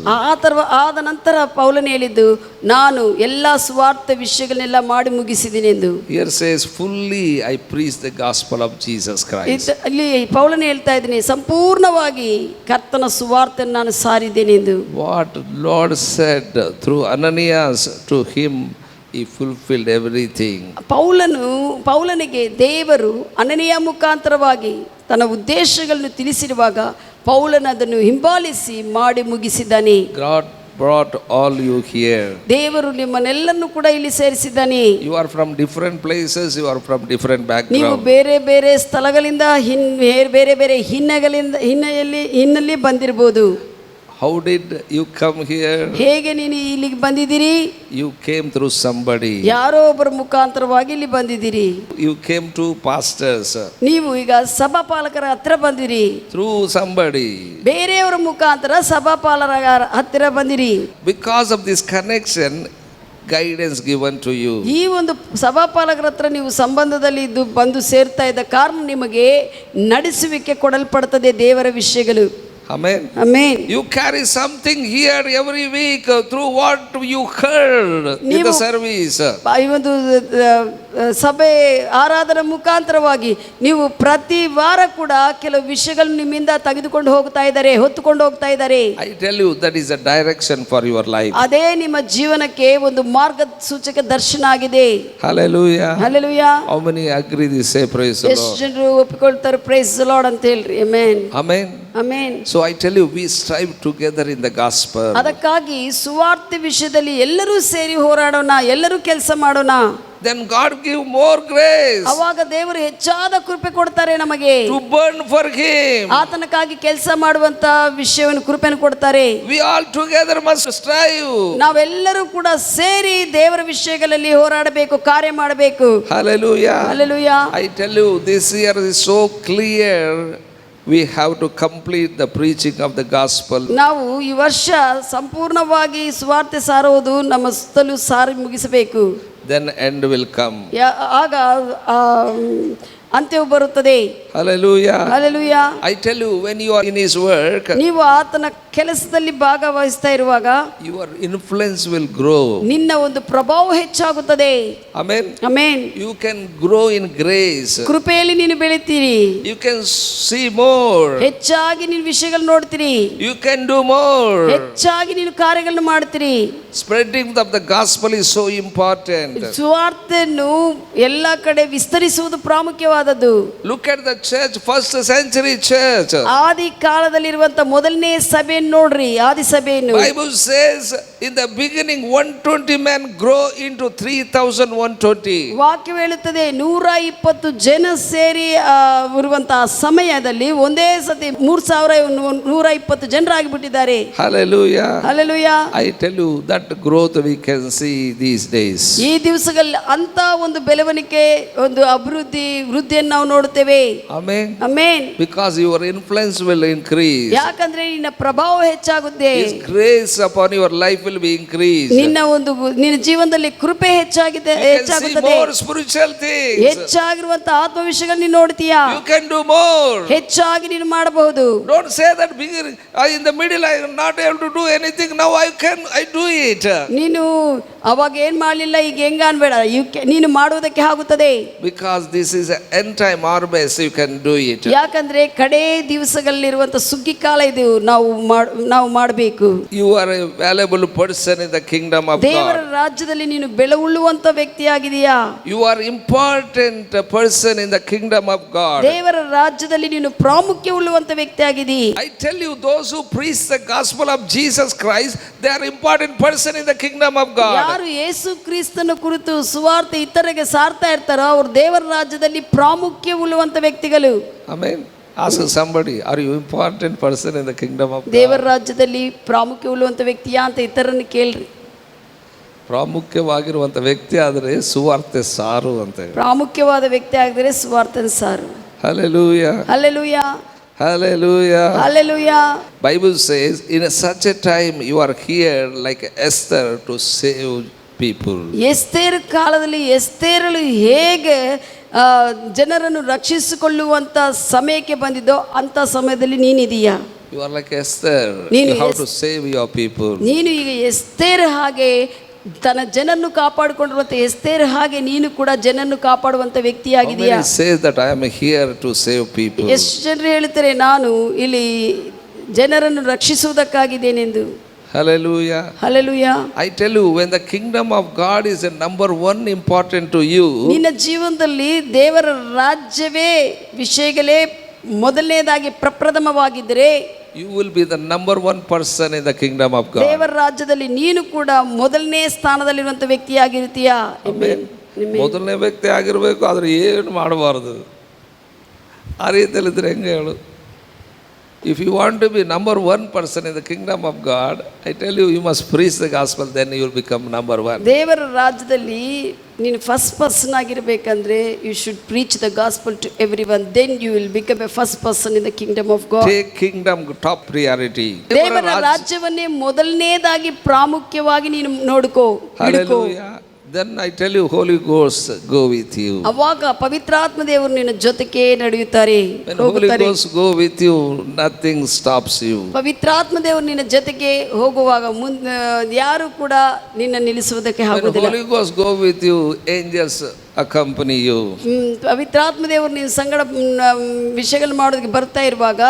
ಆದ ನಂತರ ಪೌಲನು ಹೇಳಿದ್ದು, ನಾನು ಎಲ್ಲ ಸುವಾರ್ಥ ವಿಷಯಗಳನ್ನೆಲ್ಲ ಮಾಡಿ ಮುಗಿಸಿದ್ದೀನಿ ಎಂದು. Here says fully I preach the gospel of Jesus Christ. ಅಲ್ಲಿ ಪೌಲನು ಹೇಳ್ತಾ ಇದ್ದೀನಿ, ಸಂಪೂರ್ಣವಾಗಿ ಕರ್ತನ ಸುವಾರ್ತೆಯನ್ನು ನಾನು ಸಾರಿದ್ದೇನೆ ಎಂದು. What Lord said through Ananias to him, he fulfilled everything. ಪೌಲನಿಗೆ ದೇವರು ಅನನೀಯ ಮುಖಾಂತರವಾಗಿ ತನ್ನ ಉದ್ದೇಶಗಳನ್ನು ತಿಳಿಸಿರುವಾಗ ಪೌಲನ ಅದನ್ನು ಹಿಂಬಾಲಿಸಿ ಮಾಡಿ ಮುಗಿಸಿದ್ದಾನೆ. brought all you here. ದೇವರು ನಿಮ್ಮನ್ನೆಲ್ಲನ್ನು ಕೂಡ ಇಲ್ಲಿ ಸೇರಿಸಿದ್ದಾನೆ. You are from different places, you are from different ನೀವು background. ಬೇರೆ ಬೇರೆ ಸ್ಥಳಗಳಿಂದ ಬೇರೆ ಬೇರೆ ಹಿನ್ನೆಲೆಯಲ್ಲಿ ಬಂದಿರಬಹುದು. How did you come here? ಹೇಗೆ ನೀನು ಇಲ್ಲಿಗೆ ಬಂದಿದ್ದೀರಿ? You came through somebody. ಯಾರೋ ಒಬ್ಬರ ಮುಖಾಂತರವಾಗಿ ಇಲ್ಲಿ ಬಂದಿದ್ದೀರಿ. You came to pastors. ನೀವು ಈಗ ಸಭಾಪಾಲಕರ ಹತ್ರ ಬಂದಿರಿ. Through somebody. ಬೇರೆಯವರ ಮುಖಾಂತರ ಸಭಾಪಾಲಕರ ಹತ್ತಿರ ಬಂದಿರಿ. Because of this connection, guidance given to you. ಈ ಒಂದು ಸಭಾಪಾಲಕರ ಹತ್ರ ನೀವು ಸಂಬಂಧದಲ್ಲಿ ಇದ್ದು ಬಂದು ಸೇರ್ತಾ ಇದ್ದ ಕಾರಣ ನಿಮಗೆ ನಡೆಸುವಿಕೆ ಕೊಡಲ್ಪಡುತ್ತದೆ ದೇವರ ವಿಷಯಗಳು. Amen. Amen. You carry something here every week through what you heard in the service. ಈ ಒಂದು ಸಭೆ ಆರಾಧನೆ ಮುಖಾಂತರವಾಗಿ ನೀವು ಪ್ರತಿ ವಾರ ಕೂಡ ಕೆಲವು ವಿಷಯಗಳು ನಿಮ್ಮಿಂದ ತೆಗೆದುಕೊಂಡು ಹೋಗ್ತಾ ಇದ್ದಾರೆ, ಹೊತ್ತುಕೊಂಡು ಹೋಗ್ತಾ ಇದ್ದಾರೆ. I tell you, that is a direction for your life. ಅದೇ ನಿಮ್ಮ ಜೀವನಕ್ಕೆ ಒಂದು ಮಾರ್ಗಸೂಚಕ ದರ್ಶನ ಆಗಿದೆ. Hallelujah. Hallelujah. How many agree this? Say praise the ಎಷ್ಟು Lord. ಜನರು ಒಪ್ಪಿಕೊಳ್ತಾರೆ praise the Lord ಅಂತ ಹೇಳ್ರಿ. Amen. Amen. Amen. So I tell you, we strive together in the gospel. ಅದಕ್ಕಾಗಿ ಸುವಾರ್ತೆ ವಿಷಯದಲ್ಲಿ ಎಲ್ಲರೂ ಸೇರಿ ಹೋರಾಡೋಣ, ಎಲ್ಲರೂ ಕೆಲಸ ಮಾಡೋಣ. Then God give more grace ಅವಾಗ ದೇವರು ಹೆಚ್ಚಾದ ಕೃಪೆ ಕೊಡ್ತಾರೆ ನಮಗೆ. to burn for Him. ಆತನಕ್ಕಾಗಿ ಕೆಲಸ ಮಾಡುವಂತ ವಿಷಯವನ್ನು ಕೃಪೆಯನ್ನು ಕೊಡ್ತಾರೆ. We all together must strive. ನಾವೆಲ್ಲರೂ ಕೂಡ ಸೇರಿ ದೇವರ ವಿಷಯಗಳಲ್ಲಿ ಹೋರಾಡಬೇಕು, ಕಾರ್ಯ ಮಾಡಬೇಕು. Hallelujah. Hallelujah. I tell you, this year is so clear. We have to complete the preaching of the gospel. ನಾವು ಈ ವರ್ಷ ಸಂಪೂರ್ಣವಾಗಿ ಸುವಾರ್ತೆ ಸಾರುವುದು ನಮ್ಮ ಸುತ್ತಲೂ ಸಾರಿ ಮುಗಿಸಬೇಕು. Then end will come. ಆಗ ಅಂತ್ಯವು ಬರುತ್ತದೆ. Hallelujah. Hallelujah. I tell you, when you are in His work, ನೀವು ಆತನ ಕೆಲಸದಲ್ಲಿ ಭಾಗವಹಿಸ್ತಾ ಇರುವಾಗ your influence will grow. ನಿನ್ನ ಒಂದು ಪ್ರಭಾವ ಹೆಚ್ಚಾಗುತ್ತದೆ. Amen. Amen. You can grow in grace. ಕೃಪೆಯಲ್ಲಿ ನೀನು ಬೆಳಿತೀರಿ. You can see more. ಹೆಚ್ಚಾಗಿ ನೀನು ವಿಷಯಗಳು ನೋಡ್ತೀರಿ. You can do more. ಹೆಚ್ಚಾಗಿ ನೀನು ಕಾರ್ಯಗಳನ್ನು ಮಾಡ್ತೀರಿ. Spreading of the gospel is so important. ಸುವಾರ್ತೆಯನ್ನು ಎಲ್ಲ ಕಡೆ ವಿಸ್ತರಿಸುವುದು ಪ್ರಾಮುಖ್ಯವಾದದ್ದು. Look at the church, first century church. ಆದಿ ಕಾಲದಲ್ಲಿರುವಂತ ಮೊದಲನೇ ಸಭೆಯನ್ನು ನೋಡ್ರಿ, ಆದಿ ಸಭೆಯನ್ನು. Bible says in the beginning 120 men grow into 3120. ವಾಕ್ಯ ಹೇಳುತ್ತದೆ 120 ಜನ ಸೇರಿ ಇರುವಂತಹ ಸಮಯದಲ್ಲಿ ಒಂದೇ ಸತಿ 3120 ಜನರಾಗಿಬಿಟ್ಟಿದ್ದಾರೆ. Hallelujah. Hallelujah. I tell you, that growth we can see these days. ಈ ದಿವಸಗಳಲ್ಲಿ ಅಂತ ಒಂದು ಬೆಳವಣಿಗೆ, ಒಂದು ವೃದ್ಧಿಯನ್ನು ನಾವು ನೋಡುತ್ತೇವೆ. Amen. Amen. Because your influence will increase. ಯಾಕಂದ್ರೆ ನಿನ್ನ ಪ್ರಭಾವ ಹೆಚ್ಚಾಗುತ್ತೆ. His grace upon your life will be increased. ನಿನ್ನ ಜೀವನದಲ್ಲಿ ಕೃಪೆ ಹೆಚ್ಚಾಗುತ್ತದೆ. More spiritual things. ಹೆಚ್ಚಾಗಿರುವಂತ ಆತ್ಮ ವಿಷಯಗಳನ್ನು ನೀನು ನೋಡ್ತೀಯಾ. You can do more. ಹೆಚ್ಚಾಗಿ ನೀನು ಮಾಡಬಹುದು. Don't say that in the middle I am not able to do anything, now I do it. ನೀನು ಅವಾಗ ಏನ್ ಮಾಡಲಿಲ್ಲ, ಈಗ ಹೆಂಗ ಅನ್ಬೇಡ, ನೀನು ಮಾಡುವುದಕ್ಕೆ ಆಗುತ್ತದೆ. Because this is an end time harvest, you can do it. ಯಾಕಂದ್ರೆ ಕಡೆ ದಿವಸಗಳಲ್ಲಿರುವಂತ ಸುಗ್ಗಿ ಕಾಲ ಇದು, ನಾವು ಮಾಡಬೇಕು. You are a valuable person in the kingdom of ದೇವರ God. ರಾಜ್ಯದಲ್ಲಿ ನೀನು ಬೆಳವುಳ್ಳುವಂತ ವ್ಯಕ್ತಿಯಾಗಿದೆಯಾ. You are important person in the kingdom of God. ದೇವರ ರಾಜ್ಯದಲ್ಲಿ ನೀನು ಪ್ರಾಮುಖ್ಯ ಉಳ್ಳುವಂತ ವ್ಯಕ್ತಿಯಾಗಿದ್ದೀ. I tell you, those who preach the gospel of Jesus Christ, they are important person in the kingdom of God. ಯಾರು ಯೇಸು ಕ್ರಿಸ್ತನ ಕುರಿತು ಸುವಾರ್ತೆ ಇತರರಿಗೆ ಸಾರ್ತಾ ಇರ್ತಾರೋ ಅವರು ದೇವರ ರಾಜ್ಯದಲ್ಲಿ ಪ್ರಾಮುಖ್ಯ ಉಳ್ಳುವಂತ ವ್ಯಕ್ತಿಗಳು. Amen. Ask somebody, are you important person in the kingdom of God? ದೇವರ ರಾಜ್ಯದಲ್ಲಿ ಪ್ರಾಮುಖ್ಯ ಉಳ್ಳುವಂತ ವ್ಯಕ್ತಿಯಾ ಅಂತ ಇತರನ್ನು ಕೇಳ್ರಿ. ಪ್ರಾಮುಖ್ಯವಾಗಿರುವಂತ ವ್ಯಕ್ತಿ ಆದರೆ ಸುವಾರ್ತೆ ಸಾರು ಅಂತ ಹೇಳಿ. ಪ್ರಾಮುಖ್ಯವಾದ ವ್ಯಕ್ತಿ ಆಗಿದ್ರೆ ಸುವಾರ್ತೆ ಸಾರು. Hallelujah. Hallelujah. Hallelujah. Hallelujah. Bible says, in such a time you are here like Esther to save people. Esther ಕಾಲದಲ್ಲಿ ಎಸ್ತೇರಳು ಹೇಗೆ ಜನರನ್ನು ರಕ್ಷಿಸಿಕೊಳ್ಳುವಂತ ಸಮಯಕ್ಕೆ ಬಂದಿದ್ದೋ ಅಂತ ಸಮಯದಲ್ಲಿ ನೀನಿದೀಯಾ. You are like Esther. You have to save your people. ನೀನು ಈಗ ಎಸ್ತೇರ್ ಹಾಗೆ ತನ್ನ ಜನರನ್ನು ಕಾಪಾಡಿಕೊಂಡಿರುವಂತ ಎಸ್ತೇರ್ ಹಾಗೆ ನೀನು ಕೂಡ ಜನರನ್ನು ಕಾಪಾಡುವಂತ ವ್ಯಕ್ತಿಯಾಗಿದೆಯಾ. How many says that I am here to save people? ಎಷ್ಟು ಜನರು ಹೇಳ್ತಾರೆ ನಾನು ಇಲ್ಲಿ ಜನರನ್ನು ರಕ್ಷಿಸುವುದಕ್ಕಾಗಿದ್ದೇನೆಂದು. Hallelujah. Hallelujah. I tell you, when the kingdom of God is a number one important to you, ನಿನ್ನ ಜೀವನದಲ್ಲಿ ದೇವರ ರಾಜ್ಯವೇ ವಿಷಯಗಳೇ ಮೊದಲನೇದಾಗಿ ಪ್ರಪ್ರಥಮವಾಗಿದ್ದರೆ, You will be the number one person in the kingdom of God. ದೇವರ ರಾಜ್ಯದಲ್ಲಿ ನೀನು ಕೂಡ ಮೊದಲನೇ ಸ್ಥಾನದಲ್ಲಿರುವಂಥ ವ್ಯಕ್ತಿಯಾಗಿರ್ತೀಯಾ. Amen. ಮೊದಲನೇ ವ್ಯಕ್ತಿ ಆಗಿರಬೇಕು, ಆದರೆ ಏನು ಮಾಡಬಾರ್ದು. ಆ ರೀತಿಯಲ್ಲಿದ್ದರೆ ಹೆಂಗೆ ಹೇಳು? If you want to be number one person in the kingdom of God, I tell you, you must preach the gospel, then you will become number one. ದೇವರ ರಾಜ್ಯದಲ್ಲಿ ನೀನು ಫಸ್ಟ್ ಪರ್ಸನ್ ಆಗಿರಬೇಕಂದ್ರೆ you should preach the gospel to everyone, then you will become a first person in the kingdom of God. Take kingdom top priority. ದೇವರ ರಾಜ್ಯವನ್ನೇ ಮೊದಲನೇದಾಗಿ ಪ್ರಾಮುಖ್ಯವಾಗಿ ನೀನು ನೋಡ್ಕೋ. Hallelujah. Then I tell you, Holy Ghost go with you. ಅವಾಗ ಪವಿತ್ರಾತ್ಮ ದೇವರು ನಿನ್ನ ಜೊತೆಗೆ ನಡೆಯುತ್ತಾರೆ. When Holy Ghost go with you, nothing stops you. ಪವಿತ್ರಾತ್ಮ ದೇವರು ನಿನ್ನ ಜೊತೆಗೆ ಹೋಗುವಾಗ ಯಾರು ಕೂಡ ನಿನ್ನ ನಿಲ್ಲಿಸುವುದಕ್ಕೆ When ಆಗುವುದಿಲ್ಲ. Holy Ghost go with you, angels accompany you. ಪವಿತ್ರಾತ್ಮ ದೇವರು ನಿನ್ನ ಸಂಗಡ ವಿಷಯಗಳು ಮಾಡೋದಕ್ಕೆ ಬರ್ತಾ ಇರುವಾಗ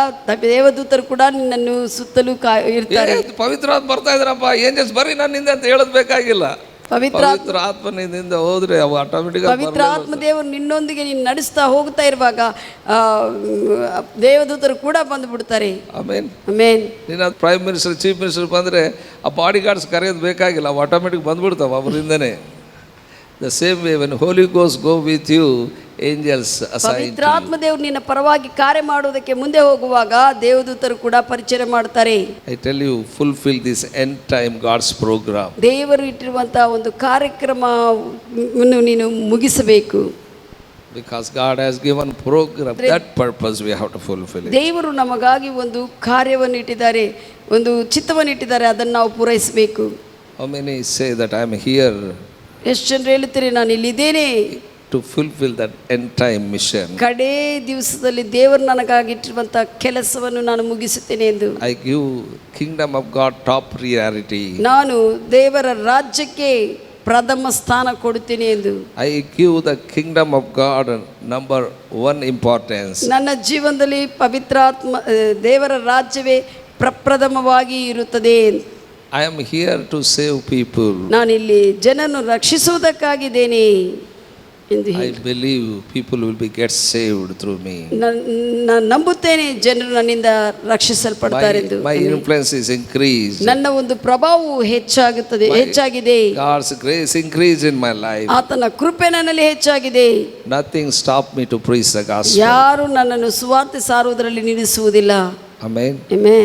ದೇವದೂತರು ಕೂಡ ನಿನ್ನನ್ನು ಸುತ್ತಲೂ ಇರ್ತಾರೆ. ಪವಿತ್ರಾತ್ಮ ಬರ್ತಾ ಇದ್ರಪ್ಪ, ಏಂಜಲ್ಸ್ ಬರ್ರಿ ನನ್ನಿಂದ ಅಂತ ಹೇಳೋದು ಬೇಕಾಗಿಲ್ಲ. ಪವಿತ್ರ ಆತ್ಮನಿಂದ ಹೋದ್ರೆ ಅವು ಆಟೋಮೆಟಿಕ್. ಪವಿತ್ರ ಆತ್ಮ ದೇವರು ನಿನ್ನೊಂದಿಗೆ ನೀನು ನಡೆಸ್ತಾ ಹೋಗ್ತಾ ಇರುವಾಗ ದೇವದೂತರು ಕೂಡ ಬಂದು ಬಿಡ್ತಾರೆ. ಆಮೇನ್ ಆಮೇನ್. ನೀನು ಪ್ರೈಮ್ ಮಿನಿಸ್ಟರ್ ಚೀಫ್ ಮಿನಿಸ್ಟರ್ ಬಂದರೆ ಆ ಬಾಡಿ ಗಾರ್ಡ್ಸ್ ಕರೆಯೋದು ಬೇಕಾಗಿಲ್ಲ, ಅವು ಆಟೋಮೆಟಿಕ್ ಬಂದ್ಬಿಡ್ತಾವೆ ಅವರಿಂದನೇ. The same way when Holy ಗೋಸ್ go with you, angels assign. ಪವಿತ್ರಾತ್ಮ ದೇವರು ನಿನ್ನ ಪರವಾಗಿ ಕಾರ್ಯ ಮಾಡುವುದಕ್ಕೆ ಮುಂದೆ ಹೋಗುವಾಗ ದೇವದೂತರು ಕೂಡ ಪರಿಚಯ ಮಾಡ್ತಾರೆ. I tell you, fulfil this end time God's programme. ದೇವರು ಇಟ್ಟಿರುವಂತಹ ಒಂದು ಕಾರ್ಯಕ್ರಮವನ್ನು ನೀನು ಮುಗಿಸಬೇಕು. Because God has given program, that purpose we have to fulfill it. ದೇವರು ನಮಗಾಗಿ ಒಂದು ಕಾರ್ಯವನ್ನು ಇಟ್ಟಿದ್ದಾರೆ, ಒಂದು ಚಿತ್ತವನ್ನು ಇಟ್ಟಿದ್ದಾರೆ, ಅದನ್ನು ನಾವು ಪೂರೈಸಬೇಕು. How many say that I am here? ಎಷ್ಟು ಜನರು ಹೇಳುತ್ತೀರಿ ನಾನು ಇಲ್ಲಿದ್ದೇನೆ to fulfill that end time mission. ಕಡೇ ದಿವಸದಲ್ಲಿ ದೇವರು ನನಗಾಗಿಟ್ಟಿರುವಂಥ ಕೆಲಸವನ್ನು ನಾನು ಮುಗಿಸುತ್ತೇನೆ ಎಂದು. I give kingdom of God top priority. ನಾನು ದೇವರ ರಾಜ್ಯಕ್ಕೆ ಪ್ರಥಮ ಸ್ಥಾನ ಕೊಡುತ್ತೇನೆ ಎಂದು. I give the kingdom of God number one importance. ನನ್ನ ಜೀವನದಲ್ಲಿ ಪವಿತ್ರಾತ್ಮ ದೇವರ ರಾಜ್ಯವೇ ಪ್ರಪ್ರಥಮವಾಗಿ ಇರುತ್ತದೆ. I am here to save people. ನಾನಿಲ್ಲಿ ಜನರನ್ನು ರಕ್ಷಿಸುವುದಕ್ಕಾಗಿದ್ದೇನೆ ಎಂದು I believe people will be get saved through me. ನಾನು ನಂಬುತ್ತೇನೆ ಜನರು ನನ್ನಿಂದ ರಕ್ಷಿಸಲ್ಪಡ್ತಾರೆ ಎಂದು. My influence is increased. ನನ್ನ ಒಂದು ಪ್ರಭಾವವು ಹೆಚ್ಚಾಗಿದೆ. God's grace increase in my life. ಆತನ ಕೃಪೆ ನನ್ನಲ್ಲಿ ಹೆಚ್ಚಾಗಿದೆ. Nothing stop me to preach the gospel. ಯಾರು ನನ್ನನ್ನು ಸುವಾರ್ತೆ ಸಾರುವುದರಲ್ಲಿ ನಿಲ್ಲಿಸುವುದಿಲ್ಲ. Amen. Amen.